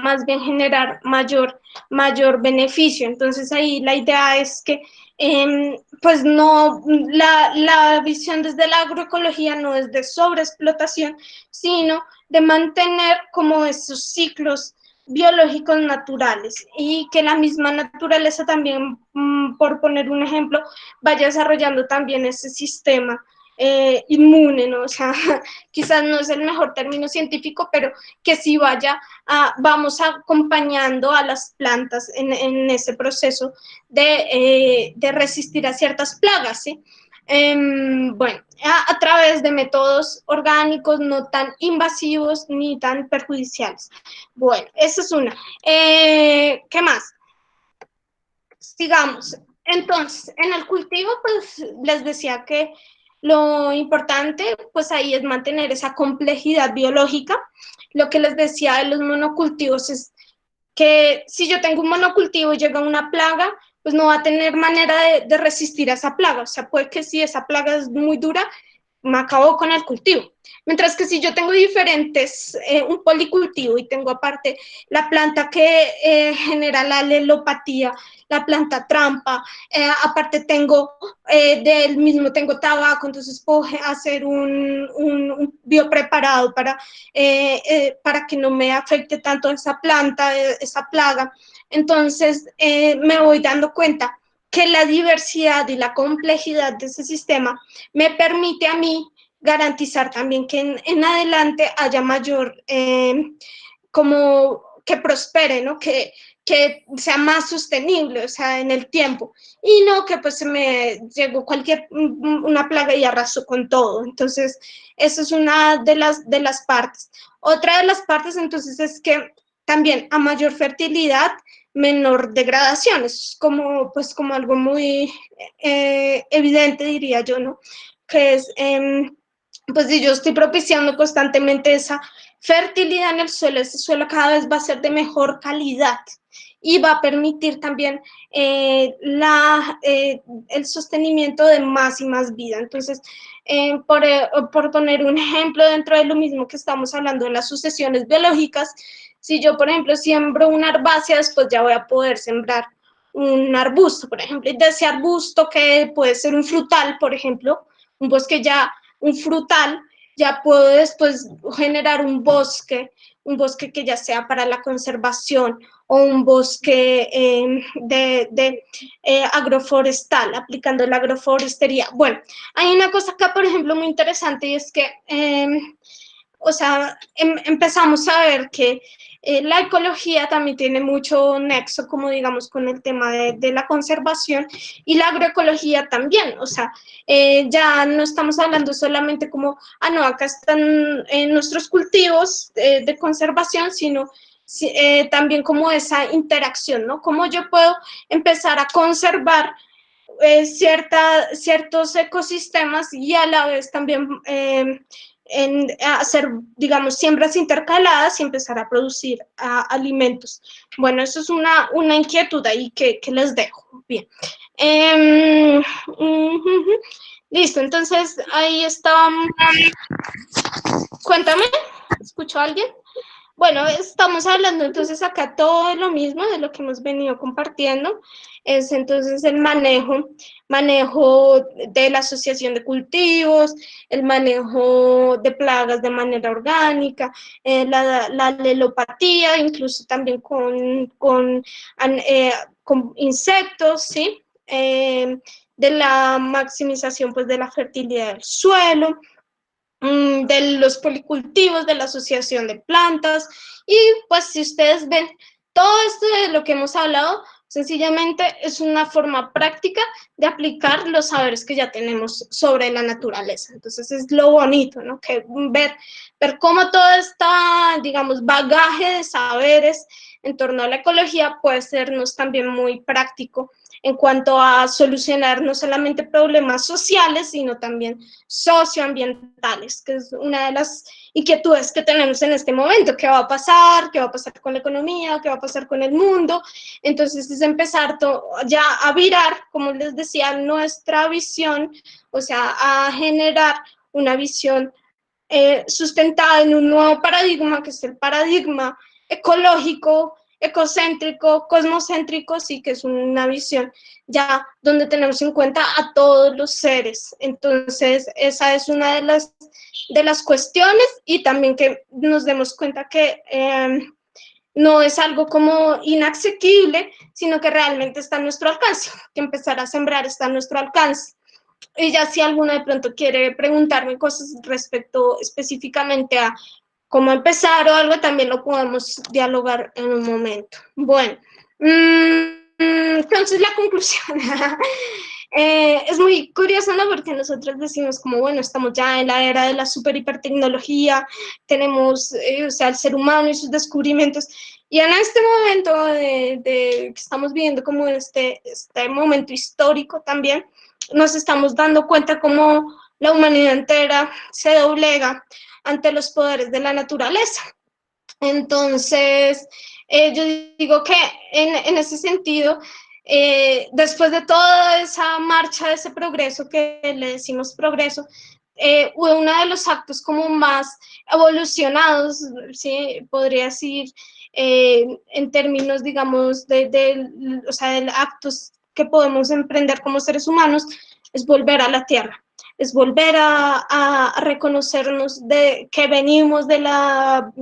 más bien generar mayor beneficio. Entonces ahí la idea es que pues no, la visión desde la agroecología no es de sobreexplotación, sino de mantener como esos ciclos biológicos naturales y que la misma naturaleza también, por poner un ejemplo, vaya desarrollando también ese sistema inmune, ¿no? O sea, quizás no es el mejor término científico, pero que sí vamos acompañando a las plantas en ese proceso de resistir a ciertas plagas, ¿sí? Bueno, a través de métodos orgánicos no tan invasivos ni tan perjudiciales. Bueno, esa es una. ¿Qué más? Sigamos. Entonces, en el cultivo, pues les decía que lo importante, pues ahí es mantener esa complejidad biológica. Lo que les decía de los monocultivos es que si yo tengo un monocultivo y llega una plaga, pues no va a tener manera de resistir a esa plaga. O sea, puede que si esa plaga es muy dura, me acabo con el cultivo. Mientras que si yo tengo diferentes, un policultivo y tengo aparte la planta que genera la alelopatía, la planta trampa, aparte tengo del mismo tengo tabaco, entonces puedo hacer un biopreparado para que no me afecte tanto esa planta, esa plaga. Entonces me voy dando cuenta que la diversidad y la complejidad de ese sistema me permite a mí garantizar también que en adelante haya mayor, como que prospere, ¿no? Que sea más sostenible, o sea, en el tiempo, y no que pues se me llegó una plaga y arrasó con todo. Entonces, eso es una de las partes. Otra de las partes, entonces, es que también a mayor fertilidad, menor degradación. Es como, pues, como algo muy evidente, diría yo, ¿no? Que es, pues, si yo estoy propiciando constantemente esa fertilidad en el suelo, ese suelo cada vez va a ser de mejor calidad y va a permitir también el sostenimiento de más y más vida. Entonces, por poner un ejemplo dentro de lo mismo que estamos hablando de las sucesiones biológicas, si yo, por ejemplo, siembro una herbácea, después ya voy a poder sembrar un arbusto, por ejemplo, y de ese arbusto que puede ser un frutal, por ejemplo, un bosque ya, un frutal, ya puedo después generar un bosque que ya sea para la conservación o un bosque agroforestal, aplicando la agroforestería. Bueno, hay una cosa acá, por ejemplo, muy interesante y es que o sea, empezamos a ver que la ecología también tiene mucho nexo, como digamos, con el tema de la conservación y la agroecología también. O sea, ya no estamos hablando solamente como, no, acá están nuestros cultivos de conservación, sino también como esa interacción, ¿no? Cómo yo puedo empezar a conservar ciertos ecosistemas y a la vez también en hacer, digamos, siembras intercaladas y empezar a producir alimentos. Bueno, eso es una inquietud ahí que les dejo. Bien. Listo, entonces ahí está. Cuéntame, ¿escuchó alguien? Bueno, estamos hablando entonces acá todo lo mismo de lo que hemos venido compartiendo, es entonces el manejo de la asociación de cultivos, el manejo de plagas de manera orgánica, la alelopatía, incluso también con insectos, ¿sí? De la maximización pues de la fertilidad del suelo, de los policultivos, de la asociación de plantas, y pues si ustedes ven, todo esto de lo que hemos hablado, sencillamente es una forma práctica de aplicar los saberes que ya tenemos sobre la naturaleza. Entonces es lo bonito, ¿no? Que ver cómo todo este, digamos, bagaje de saberes en torno a la ecología puede sernos también muy práctico en cuanto a solucionar no solamente problemas sociales, sino también socioambientales, que es una de las inquietudes que tenemos en este momento. ¿Qué va a pasar? ¿Qué va a pasar con la economía? ¿Qué va a pasar con el mundo? Entonces es empezar ya a virar, como les decía, nuestra visión, o sea, a generar una visión sustentada en un nuevo paradigma, que es el paradigma ecológico, ecocéntrico, cosmocéntrico, sí, que es una visión ya donde tenemos en cuenta a todos los seres. Entonces, esa es una de las cuestiones, y también que nos demos cuenta que no es algo como inaccesible, sino que realmente está a nuestro alcance, que empezar a sembrar está a nuestro alcance. Y ya si alguno de pronto quiere preguntarme cosas respecto específicamente a cómo empezar o algo, también lo podemos dialogar en un momento. Bueno, entonces la conclusión es muy curioso, ¿no? Porque nosotros decimos como, bueno, estamos ya en la era de la super hipertecnología, tenemos, o sea, el ser humano y sus descubrimientos, y en este momento que estamos viviendo como este momento histórico también, nos estamos dando cuenta como la humanidad entera se doblega ante los poderes de la naturaleza. Entonces, yo digo que en ese sentido, después de toda esa marcha, de ese progreso que le decimos progreso, uno de los actos como más evolucionados, ¿sí? Podría decir, en términos, digamos, o sea, de actos que podemos emprender como seres humanos, es volver a la tierra, es volver a reconocernos de que venimos de la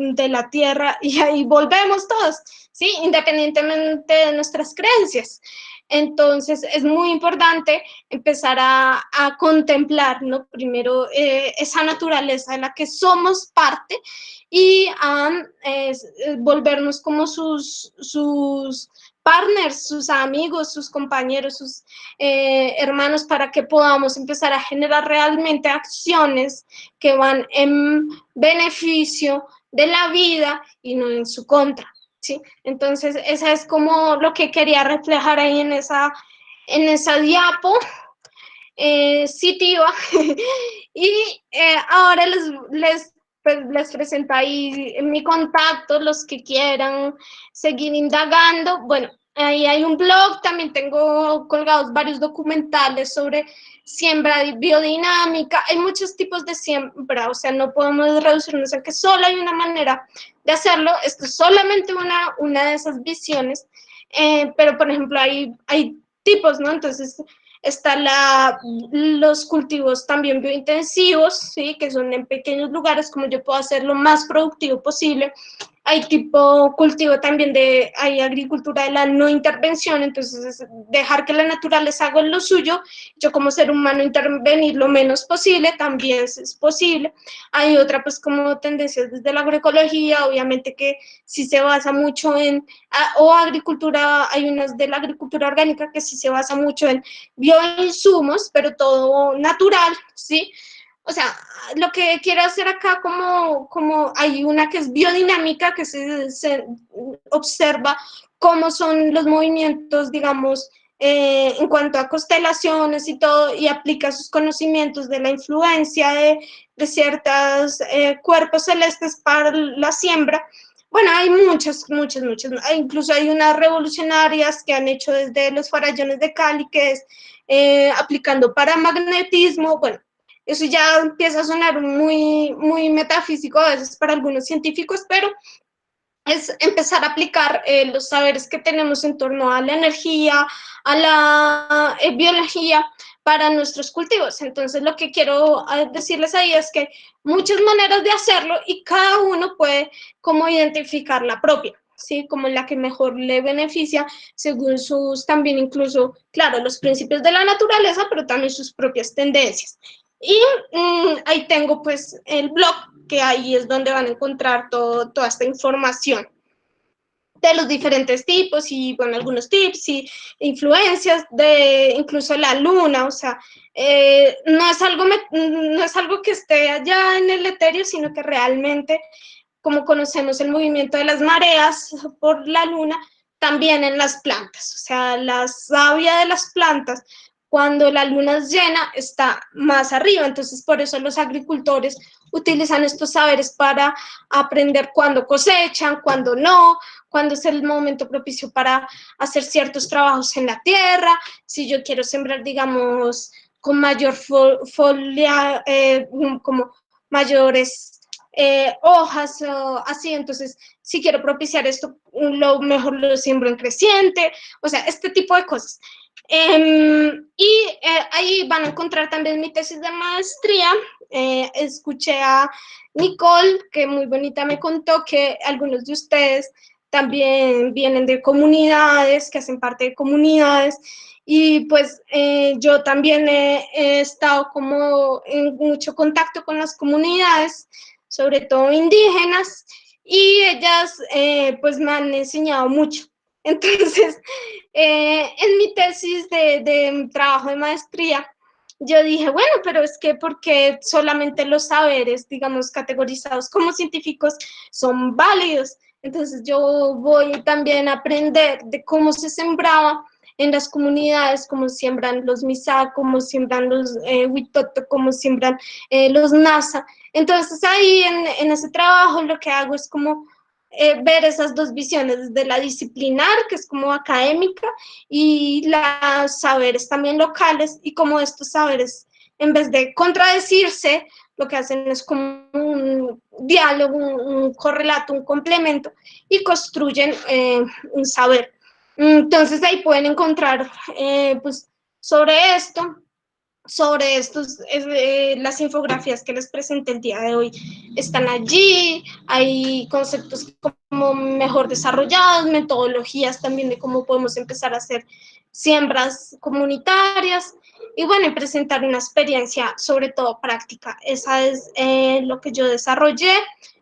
tierra y ahí volvemos todos, ¿sí? Independientemente de nuestras creencias. Entonces es muy importante empezar a contemplar, ¿no? Primero esa naturaleza de la que somos parte y a volvernos como sus partners, sus amigos, sus compañeros, sus hermanos, para que podamos empezar a generar realmente acciones que van en beneficio de la vida y no en su contra, ¿sí? Entonces, esa es como lo que quería reflejar ahí en esa diapo sitiva. Y ahora les presento ahí mi contacto, los que quieran seguir indagando. Bueno, ahí hay un blog, también tengo colgados varios documentales sobre siembra biodinámica. Hay muchos tipos de siembra, o sea, no podemos reducirnos a que solo hay una manera de hacerlo. Esto es solamente una de esas visiones, pero por ejemplo hay tipos, ¿no? Entonces están los cultivos también biointensivos, ¿sí? Que son en pequeños lugares, como yo puedo hacer lo más productivo posible. Hay tipo cultivo también hay agricultura de la no intervención, entonces es dejar que la naturaleza haga lo suyo, yo como ser humano intervenir lo menos posible, también es posible. Hay otra pues como tendencias desde la agroecología, obviamente que sí se basa mucho o agricultura, hay unas de la agricultura orgánica que sí se basa mucho en bioinsumos, pero todo natural, ¿sí? O sea, lo que quiero hacer acá como hay una que es biodinámica, que se observa cómo son los movimientos, digamos, en cuanto a constelaciones y todo, y aplica sus conocimientos de la influencia de ciertos cuerpos celestes para la siembra. Bueno, hay muchas. Incluso hay unas revolucionarias que han hecho desde los farallones de Cali, que es aplicando paramagnetismo. Bueno, eso ya empieza a sonar muy metafísico a veces para algunos científicos, pero es empezar a aplicar los saberes que tenemos en torno a la energía, a la biología para nuestros cultivos. Entonces, lo que quiero decirles ahí es que muchas maneras de hacerlo y cada uno puede como identificar la propia, ¿sí? Como la que mejor le beneficia según sus también incluso, claro, los principios de la naturaleza, pero también sus propias tendencias. Y ahí tengo pues el blog, que ahí es donde van a encontrar toda esta información de los diferentes tipos y, bueno, algunos tips y influencias de incluso la luna. O sea, no es algo que esté allá en el etéreo, sino que realmente, como conocemos el movimiento de las mareas por la luna, también en las plantas. O sea, la savia de las plantas, cuando la luna es llena, está más arriba. Entonces, por eso los agricultores utilizan estos saberes para aprender cuándo cosechan, cuándo no, cuándo es el momento propicio para hacer ciertos trabajos en la tierra. Si yo quiero sembrar, digamos, con mayor folia, como mayores hojas o así, entonces si quiero propiciar esto, lo mejor lo siembro en creciente, o sea, este tipo de cosas. Ahí van a encontrar también mi tesis de maestría. Escuché a Nicole, que muy bonita me contó que algunos de ustedes también vienen de comunidades, que hacen parte de comunidades, y pues yo también he estado como en mucho contacto con las comunidades, sobre todo indígenas, y ellas pues me han enseñado mucho. Entonces, en mi tesis de trabajo de maestría, yo dije, bueno, pero es que porque solamente los saberes, digamos, categorizados como científicos son válidos. Entonces yo voy también a aprender de cómo se sembraba en las comunidades, cómo siembran los Misa, cómo siembran los Huitoto, cómo siembran los Nasa. Entonces ahí en ese trabajo lo que hago es como ver esas dos visiones, de la disciplinar, que es como académica, y los saberes también locales, y como estos saberes, en vez de contradecirse, lo que hacen es como un diálogo, un correlato, un complemento, y construyen un saber. Entonces ahí pueden encontrar pues, sobre esto, sobre estos, las infografías que les presenté el día de hoy están allí, hay conceptos como mejor desarrollados, metodologías también de cómo podemos empezar a hacer siembras comunitarias y bueno, y presentar una experiencia sobre todo práctica. Esa es lo que yo desarrollé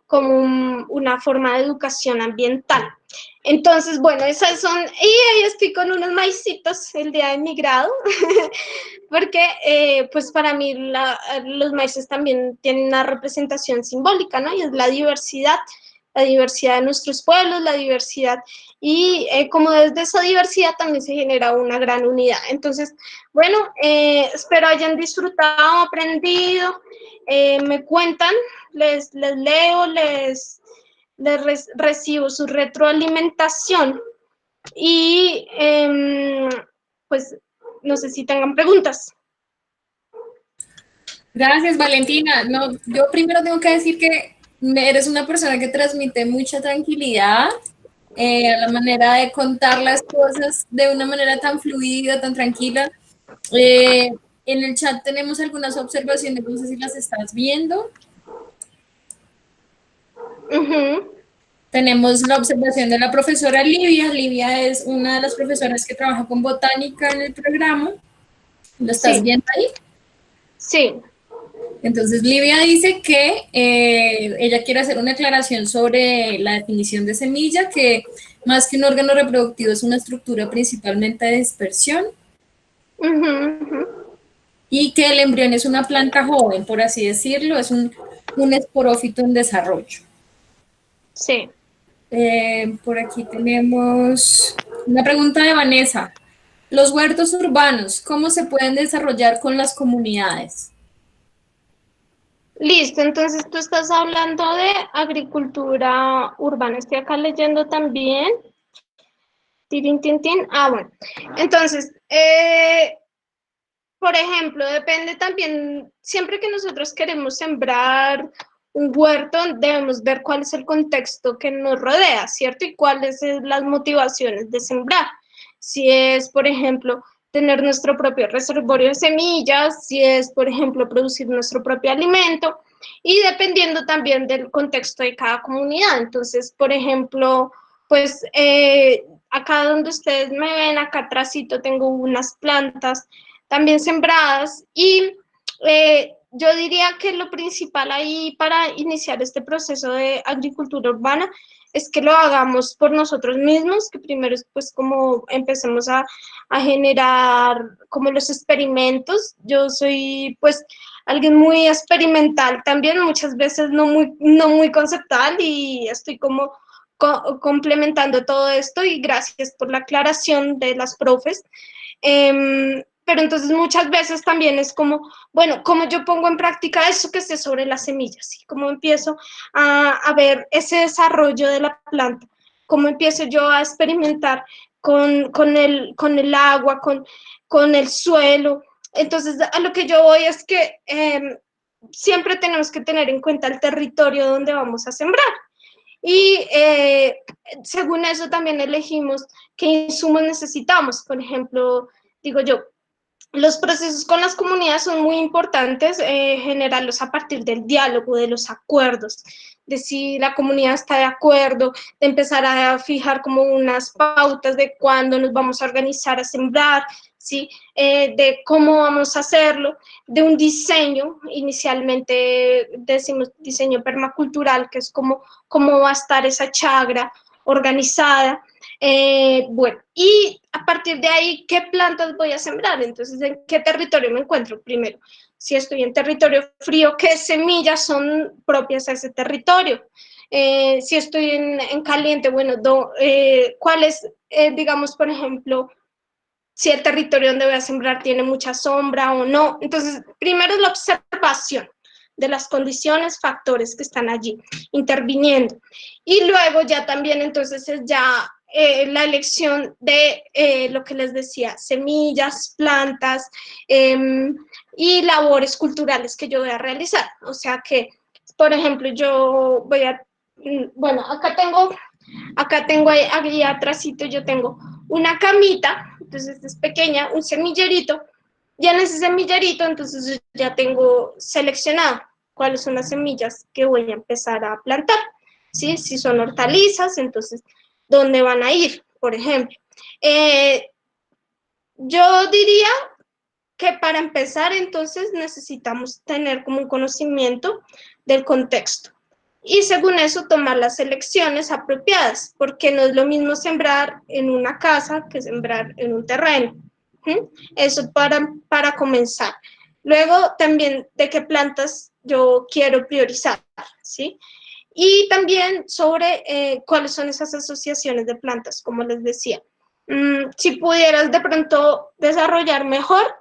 como una forma de educación ambiental. Entonces, bueno, esas son, y ahí estoy con unos maicitos el día de mi grado, porque pues para mí los maíces también tienen una representación simbólica, ¿no? Y es la diversidad de nuestros pueblos, la diversidad, y como desde esa diversidad también se genera una gran unidad. Entonces, bueno, espero hayan disfrutado, aprendido, me cuentan, les leo, recibo su retroalimentación y pues no sé si tengan preguntas. Gracias, Valentina. No, yo primero tengo que decir que eres una persona que transmite mucha tranquilidad, la manera de contar las cosas de una manera tan fluida, tan tranquila. En el chat tenemos algunas observaciones, no sé si las estás viendo. Tenemos la observación de la profesora Livia. Livia es una de las profesoras que trabaja con botánica en el programa. ¿Lo estás viendo ahí? Sí. Entonces, Livia dice que ella quiere hacer una aclaración sobre la definición de semilla, que más que un órgano reproductivo es una estructura principalmente de dispersión. Y que el embrión es una planta joven, por así decirlo, es un esporófito en desarrollo. Sí. Por aquí tenemos una pregunta de Vanessa. Los huertos urbanos, ¿cómo se pueden desarrollar con las comunidades? Listo, entonces tú estás hablando de agricultura urbana. Estoy acá leyendo también. Tin, tin, tin. Ah, bueno. Entonces, por ejemplo, depende también, siempre que nosotros queremos sembrar un huerto, debemos ver cuál es el contexto que nos rodea, ¿cierto? Y cuáles son las motivaciones de sembrar. Si es, por ejemplo, tener nuestro propio reservorio de semillas, si es, por ejemplo, producir nuestro propio alimento, y dependiendo también del contexto de cada comunidad. Entonces, por ejemplo, pues acá donde ustedes me ven, acá atrásito tengo unas plantas también sembradas y yo diría que lo principal ahí para iniciar este proceso de agricultura urbana es que lo hagamos por nosotros mismos, que primero es pues como empecemos a generar como los experimentos. Yo soy pues alguien muy experimental también, muchas veces no muy conceptual y estoy como complementando todo esto y gracias por la aclaración de las profes. Pero entonces muchas veces también es como, bueno, ¿cómo yo pongo en práctica eso que sé sobre las semillas? ¿Y cómo empiezo a ver ese desarrollo de la planta? ¿Cómo empiezo yo a experimentar con el agua, con el suelo? Entonces, a lo que yo voy es que siempre tenemos que tener en cuenta el territorio donde vamos a sembrar. Y según eso también elegimos qué insumos necesitamos. Por ejemplo, digo yo, Los procesos con las comunidades son muy importantes, generarlos a partir del diálogo, de los acuerdos, de si la comunidad está de acuerdo, de empezar a fijar como unas pautas de cuándo nos vamos a organizar a sembrar, ¿sí? De cómo vamos a hacerlo, de un diseño, inicialmente decimos diseño permacultural, que es como cómo va a estar esa chagra organizada. Bueno, y a partir de ahí, ¿qué plantas voy a sembrar? Entonces, ¿en qué territorio me encuentro primero? Si estoy en territorio frío, ¿qué semillas son propias a ese territorio? Si estoy en caliente, bueno, ¿cuáles, digamos, por ejemplo, si el territorio donde voy a sembrar tiene mucha sombra o no? Entonces, primero es la observación de las condiciones, factores que están allí interviniendo. Y luego ya también entonces es ya la elección de lo que les decía, semillas, plantas y labores culturales que yo voy a realizar. O sea que, por ejemplo, yo voy a, bueno, acá tengo ahí atrásito, yo tengo una camita, entonces es pequeña, un semillerito. Ya en ese semillerito, entonces ya tengo seleccionado cuáles son las semillas que voy a empezar a plantar, ¿sí? Si son hortalizas, entonces, ¿dónde van a ir, por ejemplo? Yo diría que para empezar, entonces, necesitamos tener como un conocimiento del contexto. Y según eso, tomar las elecciones apropiadas, porque no es lo mismo sembrar en una casa que sembrar en un terreno. Eso para comenzar. Luego, también de qué plantas yo quiero priorizar, ¿sí? Y también sobre cuáles son esas asociaciones de plantas, como les decía. Si pudieras de pronto desarrollar mejor,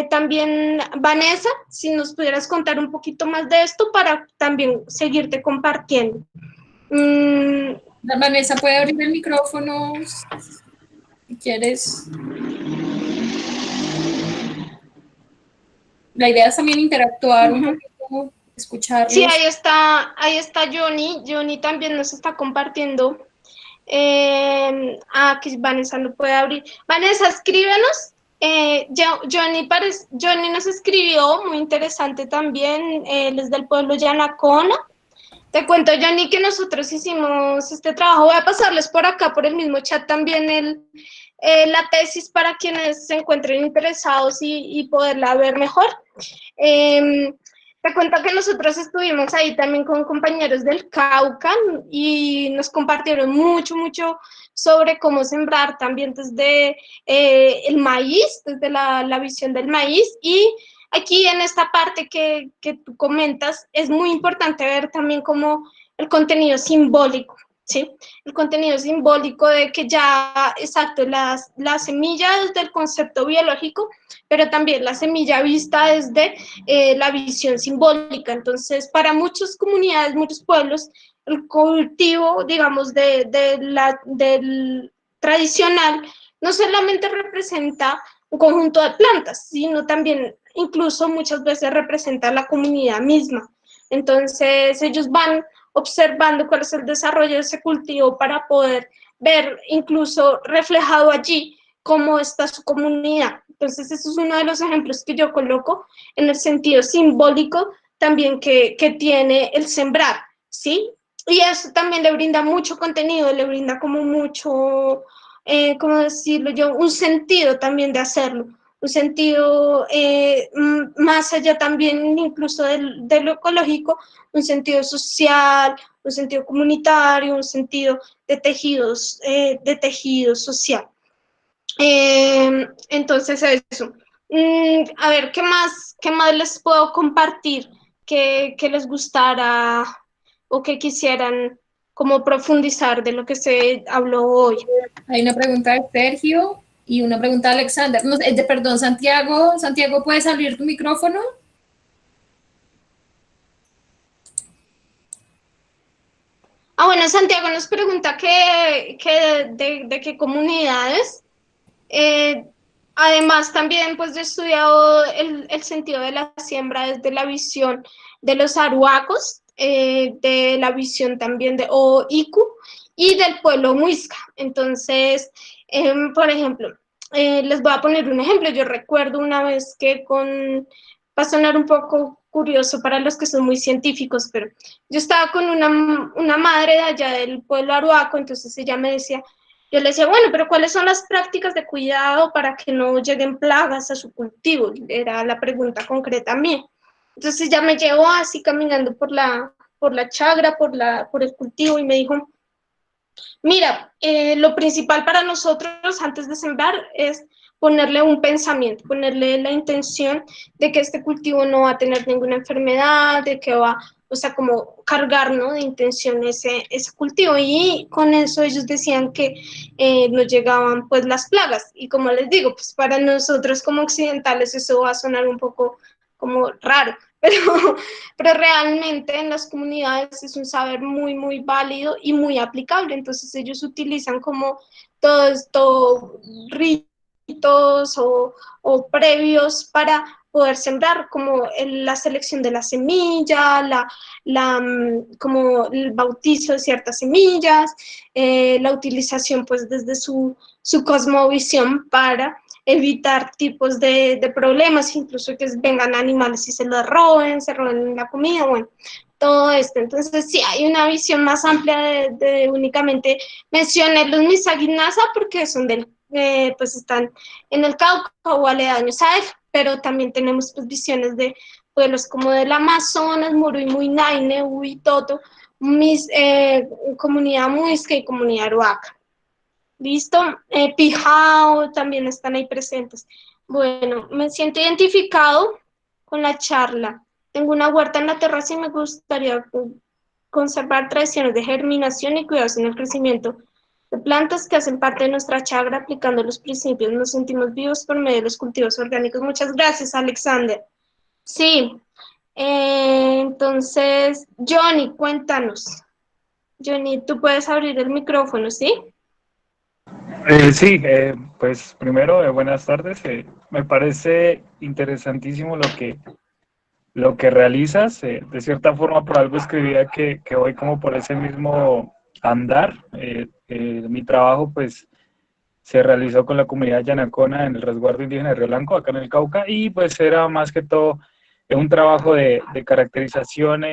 también Vanessa, si nos pudieras contar un poquito más de esto para también seguirte compartiendo. Vanessa puede abrir el micrófono si quieres. La idea es también interactuar un poquito, Sí, escucharlos. ahí está Johnny. Johnny también nos está compartiendo. Que Vanessa no puede abrir. Vanessa, escríbenos. Johnny nos escribió, muy interesante también, él es del pueblo Yanacona. Te cuento, Johnny, que nosotros hicimos este trabajo. Voy a pasarles por acá, por el mismo chat también, la tesis para quienes se encuentren interesados y poderla ver mejor. Te cuento que nosotros estuvimos ahí también con compañeros del Cauca y nos compartieron mucho sobre cómo sembrar también desde el maíz, desde la visión del maíz. Y aquí en esta parte que tú comentas, es muy importante ver también como el contenido simbólico, ¿sí? El contenido simbólico de que ya, exacto, la semilla desde el concepto biológico, pero también la semilla vista desde la visión simbólica. Entonces, para muchas comunidades, muchos pueblos, el cultivo, digamos, del tradicional, no solamente representa un conjunto de plantas, sino también incluso muchas veces representa la comunidad misma. Entonces, ellos van observando cuál es el desarrollo de ese cultivo para poder ver incluso reflejado allí cómo está su comunidad. Entonces, eso es uno de los ejemplos que yo coloco en el sentido simbólico también que tiene el sembrar, ¿sí? Y eso también le brinda mucho contenido, le brinda como mucho, ¿cómo decirlo yo? Un sentido también de hacerlo, un sentido más allá también incluso de lo ecológico, un sentido social, un sentido comunitario, un sentido de tejido social. Entonces eso. A ver, qué más les puedo compartir que les gustara o que quisieran como profundizar de lo que se habló hoy? Hay una pregunta de Sergio y una pregunta de Alexander. No, perdón, Santiago. Santiago, ¿puedes abrir tu micrófono? Bueno, Santiago nos pregunta de qué comunidades. Eh, Además, también pues yo he estudiado el sentido de la siembra desde la visión de los aruacos, de la visión también de Iku y del pueblo Muisca. Entonces, por ejemplo, Les voy a poner un ejemplo. Yo recuerdo una vez que va a sonar un poco curioso para los que son muy científicos, pero yo estaba con una madre de allá del pueblo Aruaco, entonces ella me decía, yo le decía, bueno, pero ¿cuáles son las prácticas de cuidado para que no lleguen plagas a su cultivo? Era la pregunta concreta mía. Entonces ella me llevó así caminando por la chagra, por el cultivo y me dijo, mira, lo principal para nosotros antes de sembrar es ponerle un pensamiento, ponerle la intención de que este cultivo no va a tener ninguna enfermedad, de que va, o sea, como cargar, ¿no? De intención ese cultivo. Y con eso ellos decían que nos llegaban pues las plagas. Y como les digo, pues para nosotros como occidentales eso va a sonar un poco como raro, pero realmente en las comunidades es un saber muy, muy válido y muy aplicable. Entonces ellos utilizan como todo esto, ritos o previos para poder sembrar, como la selección de la semilla, como el bautizo de ciertas semillas, la utilización pues desde su cosmovisión para evitar tipos de problemas, incluso que vengan animales y se se roben la comida, bueno, todo esto. Entonces, sí, hay una visión más amplia de únicamente mencioné los Misaguinasa porque son pues están en el Cauca o aledaños a él, pero también tenemos pues visiones de pueblos como del Amazonas, Muruy, Muinaine, Huitoto, comunidad Muisca y comunidad Aruaca. ¿Listo? Pijao también están ahí presentes. Bueno, me siento identificado con la charla. Tengo una huerta en la terraza y me gustaría conservar tradiciones de germinación y cuidados en el crecimiento de plantas que hacen parte de nuestra chagra aplicando los principios. Nos sentimos vivos por medio de los cultivos orgánicos. Muchas gracias, Alexander. Sí, entonces, Johnny, cuéntanos. Johnny, tú puedes abrir el micrófono, ¿sí? Sí, pues primero, buenas tardes. Me parece interesantísimo lo que realizas. De cierta forma, por algo escribía que voy como por ese mismo andar. Mi trabajo, pues, se realizó con la comunidad yanacona en el resguardo indígena de Río Blanco, acá en el Cauca, y pues era más que todo un trabajo de caracterización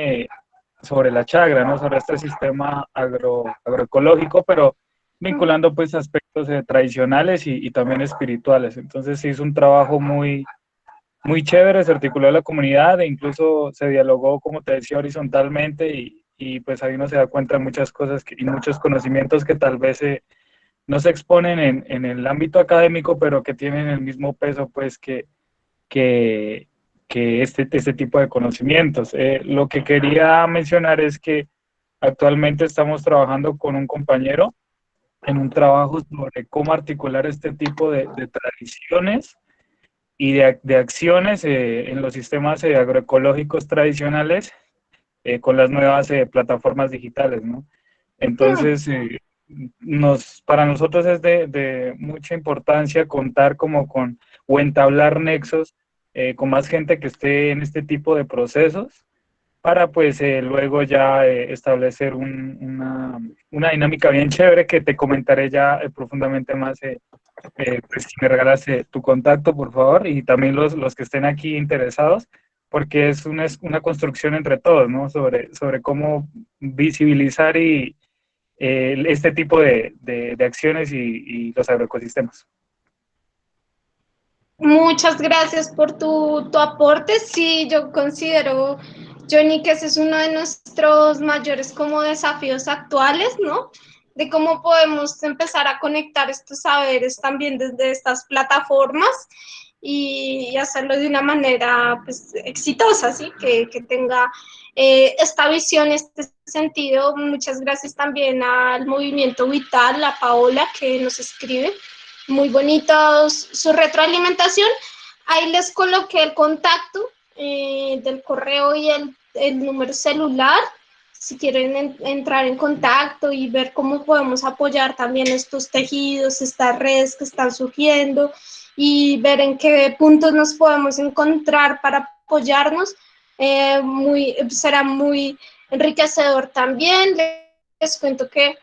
sobre la chagra, ¿no? Sobre este sistema agroecológico, pero vinculando pues aspectos tradicionales y también espirituales. Entonces sí es un trabajo muy chévere, se articuló en la comunidad e incluso se dialogó, como te decía, horizontalmente y pues ahí uno se da cuenta de muchas cosas y muchos conocimientos que tal vez no se exponen en el ámbito académico, pero que tienen el mismo peso pues que, que este tipo de conocimientos. Lo que quería mencionar es que actualmente estamos trabajando con un compañero en un trabajo sobre cómo articular este tipo de tradiciones y de acciones en los sistemas agroecológicos tradicionales con las nuevas plataformas digitales, ¿no? Entonces, para nosotros es de mucha importancia contar como con o entablar nexos con más gente que esté en este tipo de procesos para pues luego ya establecer una dinámica bien chévere que te comentaré ya profundamente más. Pues si me regalas tu contacto, por favor, y también los que estén aquí interesados, porque es una construcción entre todos, ¿no? Sobre cómo visibilizar este tipo de acciones y los agroecosistemas. Muchas gracias por tu aporte. Sí, yo considero, Johnny, que ese es uno de nuestros mayores como desafíos actuales, ¿no? De cómo podemos empezar a conectar estos saberes también desde estas plataformas y hacerlo de una manera pues, exitosa, ¿sí? Que tenga esta visión, este sentido. Muchas gracias también al Movimiento Vital, a Paola, que nos escribe. Muy bonitos su retroalimentación. Ahí les coloqué el contacto del correo y el número celular. Si quieren entrar en contacto y ver cómo podemos apoyar también estos tejidos, estas redes que están surgiendo y ver en qué puntos nos podemos encontrar para apoyarnos, será muy enriquecedor también. Les cuento que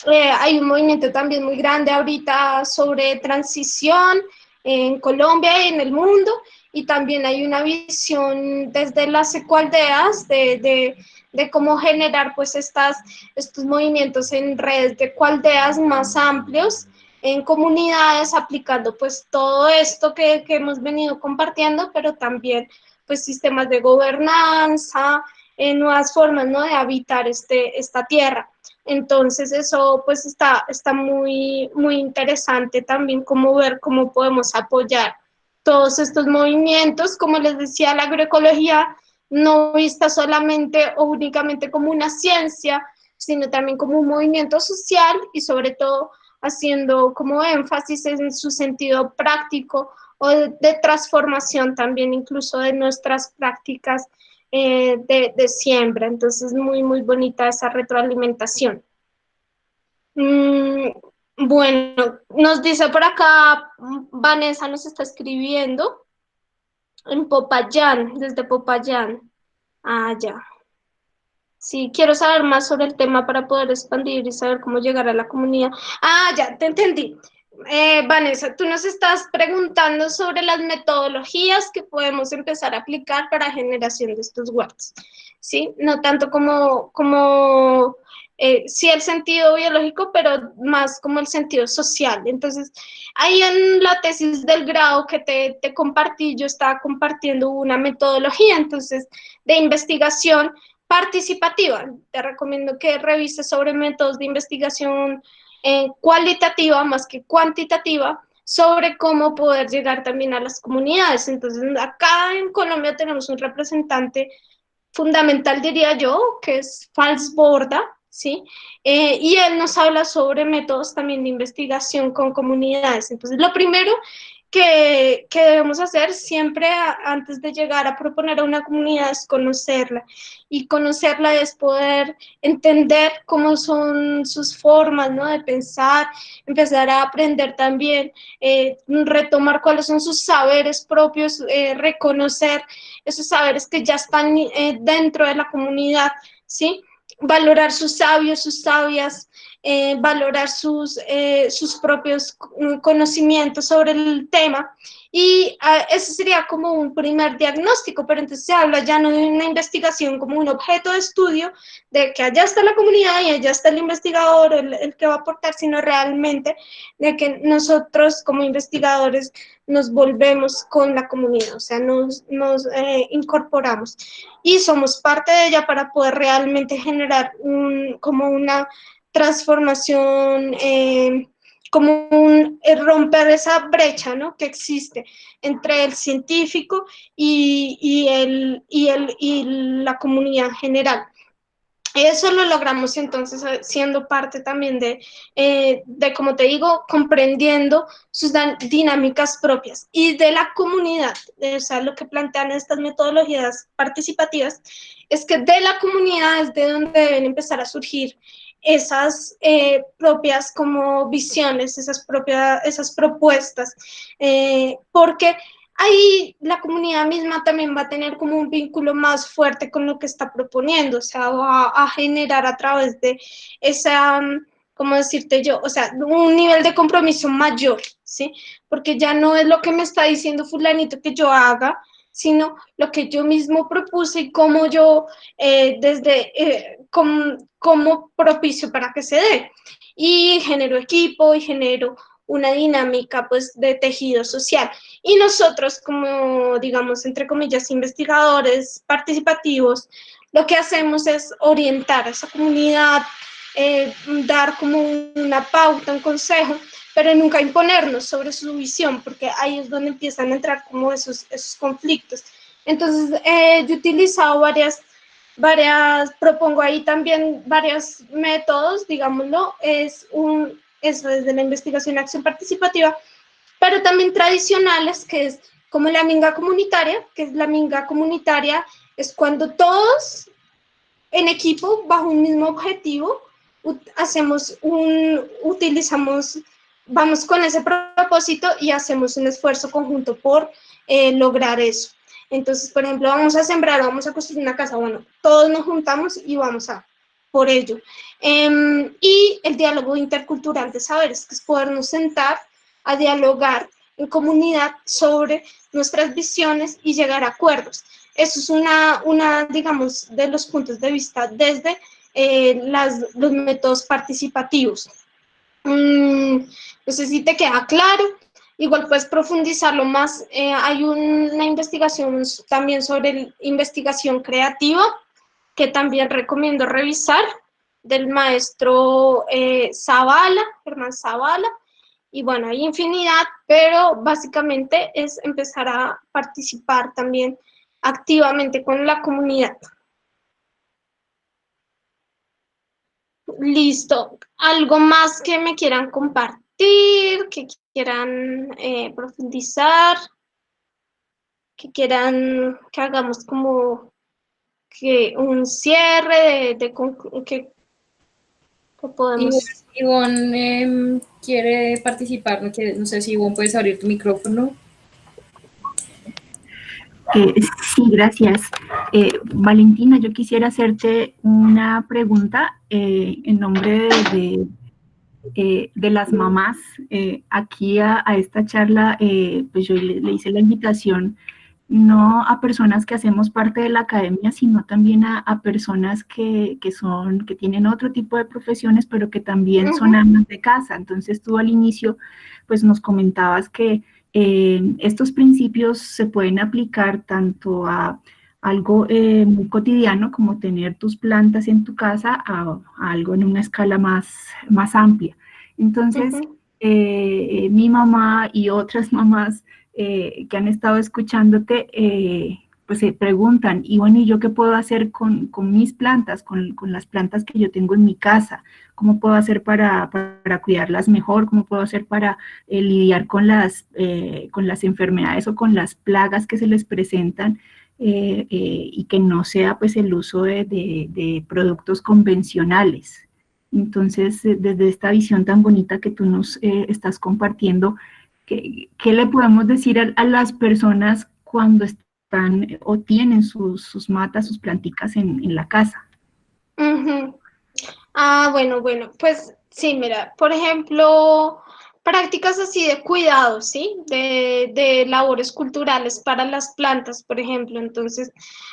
Hay un movimiento también muy grande ahorita sobre transición en Colombia y en el mundo, y también hay una visión desde las ecoaldeas de cómo generar pues estos movimientos en redes de ecoaldeas más amplios, en comunidades, aplicando pues todo esto que hemos venido compartiendo, pero también pues sistemas de gobernanza, nuevas formas, ¿no?, de habitar esta tierra. Entonces eso pues está muy, muy interesante también, como ver cómo podemos apoyar todos estos movimientos. Como les decía, la agroecología no vista solamente o únicamente como una ciencia, sino también como un movimiento social, y sobre todo haciendo como énfasis en su sentido práctico o de transformación también incluso de nuestras prácticas de siembra. Entonces, muy, muy bonita esa retroalimentación. Bueno, nos dice por acá, Vanessa nos está escribiendo en Popayán, desde Popayán. Ah, ya. Sí, quiero saber más sobre el tema para poder expandir y saber cómo llegar a la comunidad. Ah, ya, te entendí. Vanessa, tú nos estás preguntando sobre las metodologías que podemos empezar a aplicar para generación de estos huertos, ¿sí? No tanto sí, el sentido biológico, pero más como el sentido social. Entonces, ahí en la tesis del grado que te compartí, yo estaba compartiendo una metodología, entonces, de investigación participativa. Te recomiendo que revises sobre métodos de investigación cualitativa más que cuantitativa, sobre cómo poder llegar también a las comunidades. Entonces, acá en Colombia tenemos un representante fundamental, diría yo, que es Fals Borda, ¿sí? Y él nos habla sobre métodos también de investigación con comunidades. Entonces, lo primero que debemos hacer siempre antes de llegar a proponer a una comunidad es conocerla, y conocerla es poder entender cómo son sus formas, ¿no?, de pensar, empezar a aprender también, retomar cuáles son sus saberes propios, reconocer esos saberes que ya están dentro de la comunidad, ¿sí? Valorar sus sabios, sus sabias, valorar sus propios conocimientos sobre el tema, y ese sería como un primer diagnóstico. Pero entonces se habla ya no de una investigación como un objeto de estudio, de que allá está la comunidad y allá está el investigador, el que va a aportar, sino realmente de que nosotros como investigadores nos volvemos con la comunidad, o sea, nos incorporamos y somos parte de ella para poder realmente generar como una transformación, como romper esa brecha, ¿no?, que existe entre el científico y la comunidad en general. Eso lo logramos entonces siendo parte también como te digo, comprendiendo sus dinámicas propias y de la comunidad. O sea, lo que plantean estas metodologías participativas es que de la comunidad es de donde deben empezar a surgir esas propias como visiones, esas propuestas, porque ahí la comunidad misma también va a tener como un vínculo más fuerte con lo que está proponiendo, o sea, va a generar a través de esa, ¿cómo decirte yo? O sea, un nivel de compromiso mayor, ¿sí? Porque ya no es lo que me está diciendo fulanito que yo haga, sino lo que yo mismo propuse y cómo yo como propicio para que se dé. Y genero equipo y genero una dinámica pues de tejido social. Y nosotros como, digamos, entre comillas, investigadores participativos, lo que hacemos es orientar a esa comunidad, dar como una pauta, un consejo, pero nunca imponernos sobre su visión, porque ahí es donde empiezan a entrar como esos conflictos. Entonces, yo he utilizado propongo ahí también varios métodos, digámoslo, eso desde la investigación y acción participativa, pero también tradicionales, que es como la minga comunitaria, es cuando todos en equipo, bajo un mismo objetivo, vamos con ese propósito y hacemos un esfuerzo conjunto por lograr eso. Entonces, por ejemplo, vamos a sembrar, vamos a construir una casa, bueno, todos nos juntamos y vamos a por ello. Y el diálogo intercultural de saberes, que es podernos sentar a dialogar en comunidad sobre nuestras visiones y llegar a acuerdos. Eso es digamos, de los puntos de vista desde los métodos participativos. No sé si te queda claro. Igual puedes profundizarlo más. Hay una investigación también sobre investigación creativa que también recomiendo revisar, del maestro Zavala, Germán Zavala. Y bueno, hay infinidad, pero básicamente es empezar a participar también activamente con la comunidad. Listo. ¿Algo más que me quieran compartir, que quieran profundizar, que quieran que hagamos como que un cierre que podemos? Ivonne quiere participar, no sé si Ivonne puedes abrir tu micrófono. Sí, gracias. Valentina, yo quisiera hacerte una pregunta en nombre de las mamás. Aquí a esta charla, pues yo le hice la invitación no a personas que hacemos parte de la academia, sino también a personas que tienen otro tipo de profesiones, pero que también son amas de casa. Entonces tú al inicio pues nos comentabas que estos principios se pueden aplicar tanto a algo muy cotidiano como tener tus plantas en tu casa a algo en una escala más amplia. Entonces, mi mamá y otras mamás que han estado escuchándote, pues se preguntan, y bueno, ¿y yo qué puedo hacer con mis plantas, con las plantas que yo tengo en mi casa? ¿Cómo puedo hacer para cuidarlas mejor? ¿Cómo puedo hacer para lidiar con las enfermedades o con las plagas que se les presentan? Y que no sea pues el uso de productos convencionales. Entonces, desde esta visión tan bonita que tú nos estás compartiendo, ¿qué le podemos decir a las personas cuando están o tienen sus matas, sus planticas en la casa? Bueno, pues sí, mira, por ejemplo, prácticas así de cuidado, ¿sí? De labores culturales para las plantas, por ejemplo. Entonces,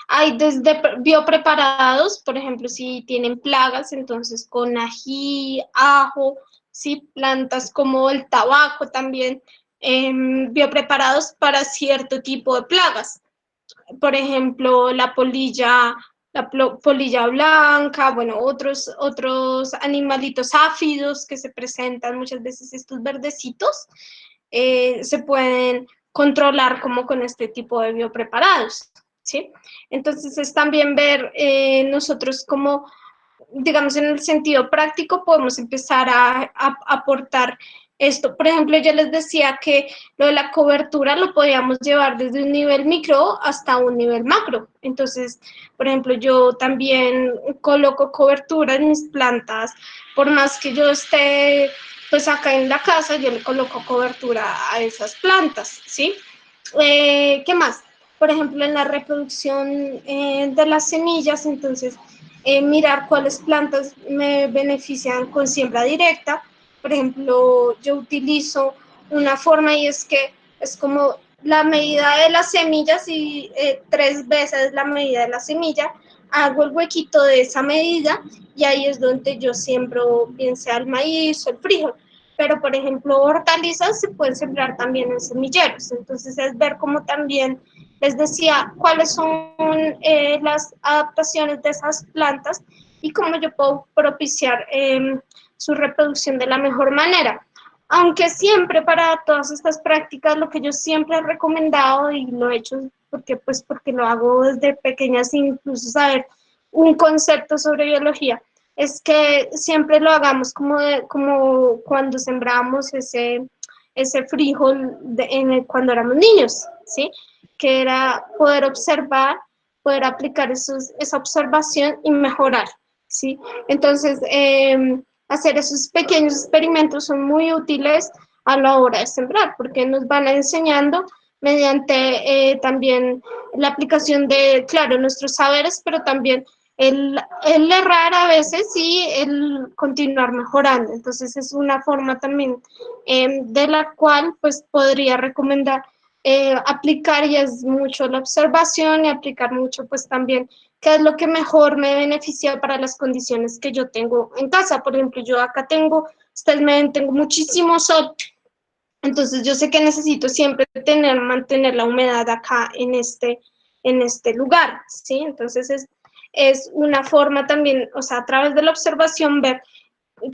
hay desde biopreparados, por ejemplo, si tienen plagas, entonces con ají, ajo, ¿sí? Plantas como el tabaco también, biopreparados para cierto tipo de plagas. Por ejemplo, la polilla blanca, bueno, otros animalitos áfidos que se presentan muchas veces, estos verdecitos, se pueden controlar como con este tipo de biopreparados, ¿sí? Entonces es también ver nosotros como, digamos, en el sentido práctico podemos empezar a aportar esto. Por ejemplo, yo les decía que lo de la cobertura lo podíamos llevar desde un nivel micro hasta un nivel macro. Entonces, por ejemplo, yo también coloco cobertura en mis plantas, por más que yo esté pues acá en la casa, yo le coloco cobertura a esas plantas, ¿sí? ¿Qué más? Por ejemplo, en la reproducción de las semillas, entonces, mirar cuáles plantas me benefician con siembra directa. Por ejemplo, yo utilizo una forma y es que es como la medida de las semillas y 3 veces la medida de la semilla, hago el huequito de esa medida y ahí es donde yo siembro bien sea el maíz o el frijol. Pero, por ejemplo, hortalizas se pueden sembrar también en semilleros. Entonces, es ver cómo también les decía cuáles son las adaptaciones de esas plantas y cómo yo puedo propiciar su reproducción de la mejor manera. Aunque siempre para todas estas prácticas lo que yo siempre he recomendado y lo he hecho porque lo hago desde pequeñas, incluso saber un concepto sobre biología, es que siempre lo hagamos como cuando sembramos ese frijol cuando éramos niños, ¿sí? Que era poder observar, poder aplicar esa observación y mejorar, ¿sí? Entonces, hacer esos pequeños experimentos son muy útiles a la hora de sembrar, porque nos van enseñando mediante también la aplicación de, claro, nuestros saberes, pero también el errar a veces y el continuar mejorando. Entonces es una forma también de la cual pues podría recomendar aplicar, y es mucho la observación y aplicar mucho pues también qué es lo que mejor me beneficia para las condiciones que yo tengo en casa. Por ejemplo, yo acá tengo muchísimo sol, entonces yo sé que necesito siempre mantener la humedad acá en este lugar, ¿sí? Entonces es una forma también, o sea, a través de la observación ver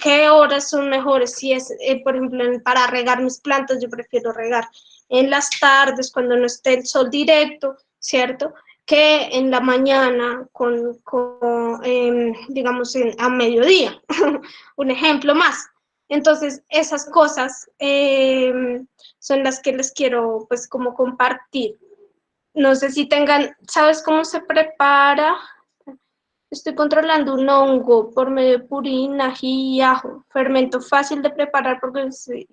qué horas son mejores. Si es, por ejemplo, para regar mis plantas, yo prefiero regar en las tardes cuando no esté el sol directo, ¿cierto? Que en la mañana digamos, a mediodía, un ejemplo más. Entonces, esas cosas son las que les quiero, pues, como compartir. No sé si ¿sabes cómo se prepara? Estoy controlando un hongo por medio de purina, ají y ajo. Fermento fácil de preparar porque sí,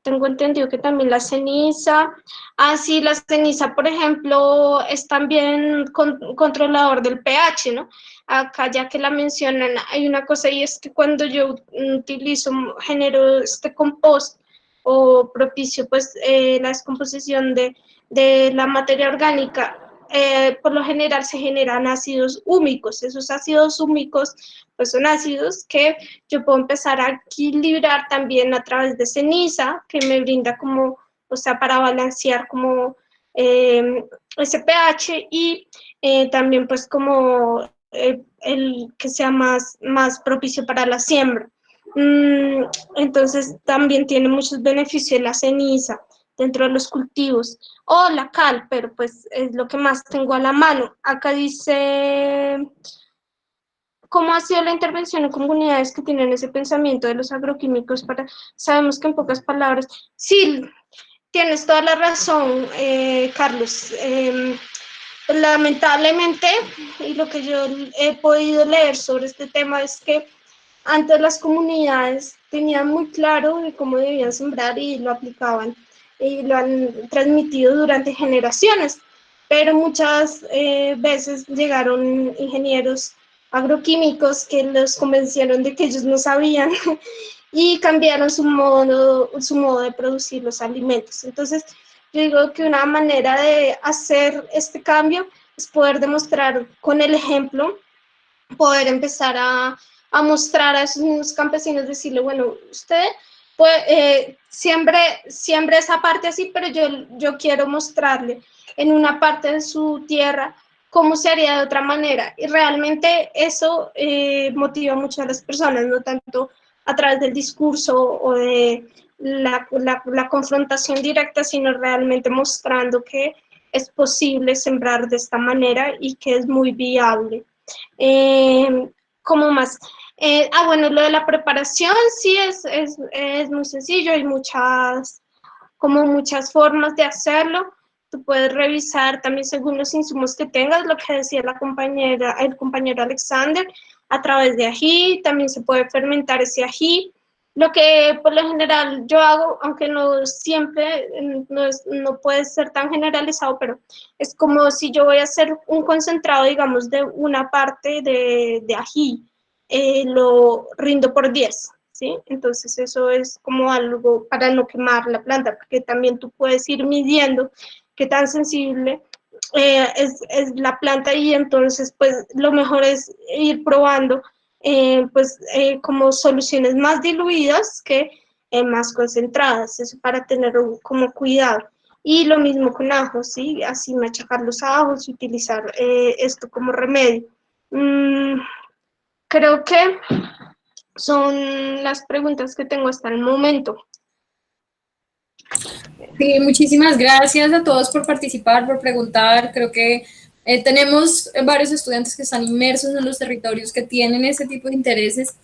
tengo entendido que también la ceniza. Ah, sí, la ceniza, por ejemplo, es también controlador del pH, ¿no? Acá, ya que la mencionan, hay una cosa, y es que cuando yo genero este compost o propicio, pues, la descomposición de la materia orgánica, por lo general se generan ácidos húmicos. Esos ácidos húmicos pues son ácidos que yo puedo empezar a equilibrar también a través de ceniza, que me brinda como, o sea, para balancear como ese pH, y también pues como el que sea más propicio para la siembra. Entonces también tiene muchos beneficios la ceniza dentro de los cultivos, o la cal, pero pues es lo que más tengo a la mano. Acá dice, ¿cómo ha sido la intervención en comunidades que tienen ese pensamiento de los agroquímicos? Sabemos que en pocas palabras, sí, tienes toda la razón, Carlos. Lamentablemente, y lo que yo he podido leer sobre este tema es que antes las comunidades tenían muy claro de cómo debían sembrar y lo aplicaban y lo han transmitido durante generaciones, pero muchas veces llegaron ingenieros agroquímicos que los convencieron de que ellos no sabían y cambiaron su modo de producir los alimentos. Entonces, yo digo que una manera de hacer este cambio es poder demostrar con el ejemplo, poder empezar a mostrar a esos mismos campesinos, decirle, bueno, usted pues, siempre esa parte así, pero yo quiero mostrarle en una parte de su tierra cómo se haría de otra manera. Y realmente eso motiva mucho a las personas, no tanto a través del discurso o de la confrontación directa, sino realmente mostrando que es posible sembrar de esta manera y que es muy viable. ¿Cómo más? Bueno, lo de la preparación sí es muy sencillo, hay muchas formas de hacerlo. Tú puedes revisar también según los insumos que tengas, lo que decía el compañero Alexander, a través de ají. También se puede fermentar ese ají. Lo que por lo general yo hago, aunque no siempre, no puede ser tan generalizado, pero es como si yo voy a hacer un concentrado, digamos, de una parte de ají, lo rindo por 10, ¿sí? Entonces eso es como algo para no quemar la planta, porque también tú puedes ir midiendo qué tan sensible es la planta, y entonces pues lo mejor es ir probando como soluciones más diluidas que más concentradas, eso para tener como cuidado. Y lo mismo con ajos, ¿sí? Así machacar los ajos y utilizar esto como remedio. Creo que son las preguntas que tengo hasta el momento. Sí, muchísimas gracias a todos por participar, por preguntar. Creo que tenemos varios estudiantes que están inmersos en los territorios que tienen ese tipo de intereses.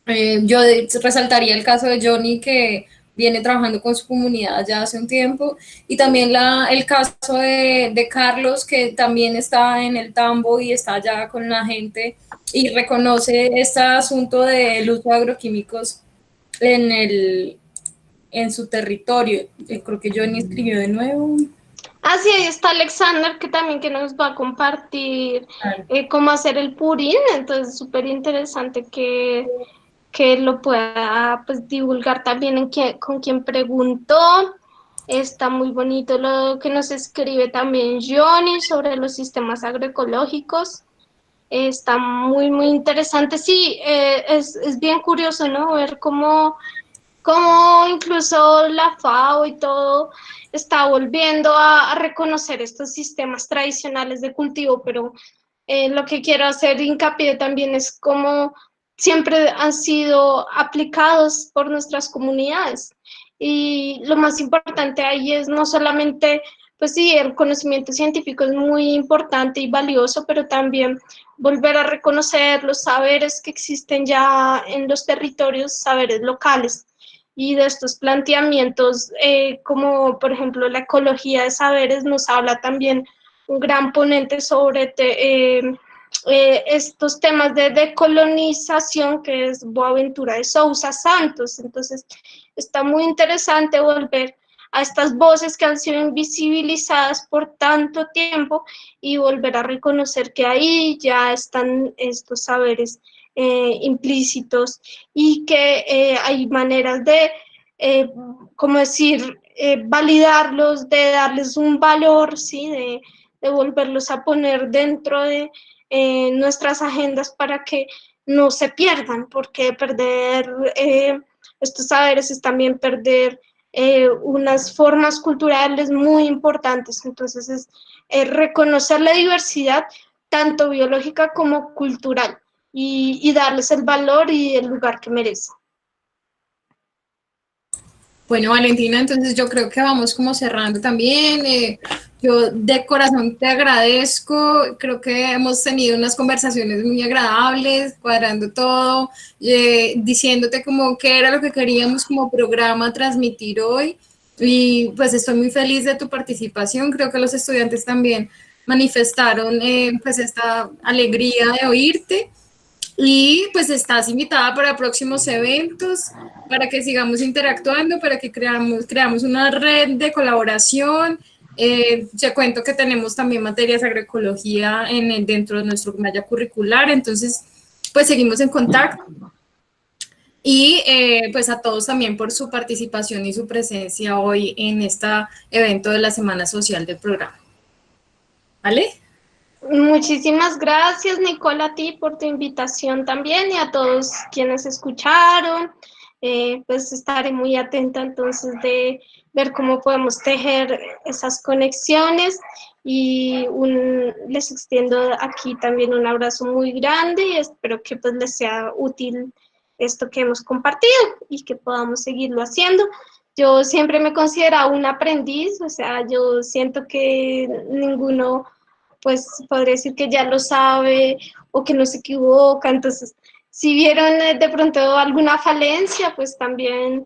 Yo resaltaría el caso de Johnny, que viene trabajando con su comunidad ya hace un tiempo, y también el caso de Carlos, que también está en el tambo y está allá con la gente y reconoce este asunto del uso de agroquímicos en su territorio. Creo que Johnny escribió de nuevo. Ah, sí, ahí está Alexander, que también que nos va a compartir cómo hacer el purín, entonces súper interesante que lo pueda pues divulgar también con quien preguntó. Está muy bonito lo que nos escribe también Johnny sobre los sistemas agroecológicos. Está muy, muy interesante. Sí, es bien curioso, ¿no? Ver cómo incluso la FAO y todo está volviendo a reconocer estos sistemas tradicionales de cultivo, pero lo que quiero hacer hincapié también es cómo siempre han sido aplicados por nuestras comunidades. Y lo más importante ahí es no solamente, pues sí, el conocimiento científico es muy importante y valioso, pero también volver a reconocer los saberes que existen ya en los territorios, saberes locales. Y de estos planteamientos, como por ejemplo la ecología de saberes, nos habla también un gran ponente sobre estos temas de decolonización, que es Boaventura de Sousa Santos. Entonces, está muy interesante volver a estas voces que han sido invisibilizadas por tanto tiempo y volver a reconocer que ahí ya están estos saberes implícitos y que hay maneras de, como decir, validarlos, de darles un valor, ¿sí? De volverlos a poner dentro de nuestras agendas para que no se pierdan, porque perder estos saberes es también perder unas formas culturales muy importantes. Entonces es reconocer la diversidad, tanto biológica como cultural, y darles el valor y el lugar que merecen. Bueno, Valentina, entonces yo creo que vamos como cerrando también. Yo de corazón te agradezco, creo que hemos tenido unas conversaciones muy agradables, cuadrando todo, diciéndote como qué era lo que queríamos como programa transmitir hoy. Y pues estoy muy feliz de tu participación, creo que los estudiantes también manifestaron pues esta alegría de oírte. Y pues estás invitada para próximos eventos, para que sigamos interactuando, para que creamos una red de colaboración. Te cuento que tenemos también materias de agroecología dentro de nuestro malla curricular, entonces pues seguimos en contacto. Y pues a todos también por su participación y su presencia hoy en este evento de la Semana Social del programa. ¿Vale? Muchísimas gracias, Nicole, a ti por tu invitación también y a todos quienes escucharon. Pues estaré muy atenta entonces de ver cómo podemos tejer esas conexiones y les extiendo aquí también un abrazo muy grande y espero que pues les sea útil esto que hemos compartido y que podamos seguirlo haciendo. Yo siempre me considero un aprendiz, o sea, yo siento que ninguno pues podría decir que ya lo sabe o que no se equivoca. Entonces, si vieron de pronto alguna falencia, pues también,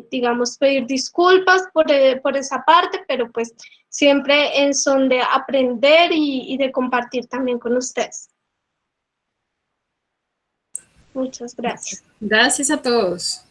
digamos, pedir disculpas por esa parte, pero pues siempre en son de aprender y de compartir también con ustedes. Muchas gracias. Gracias a todos.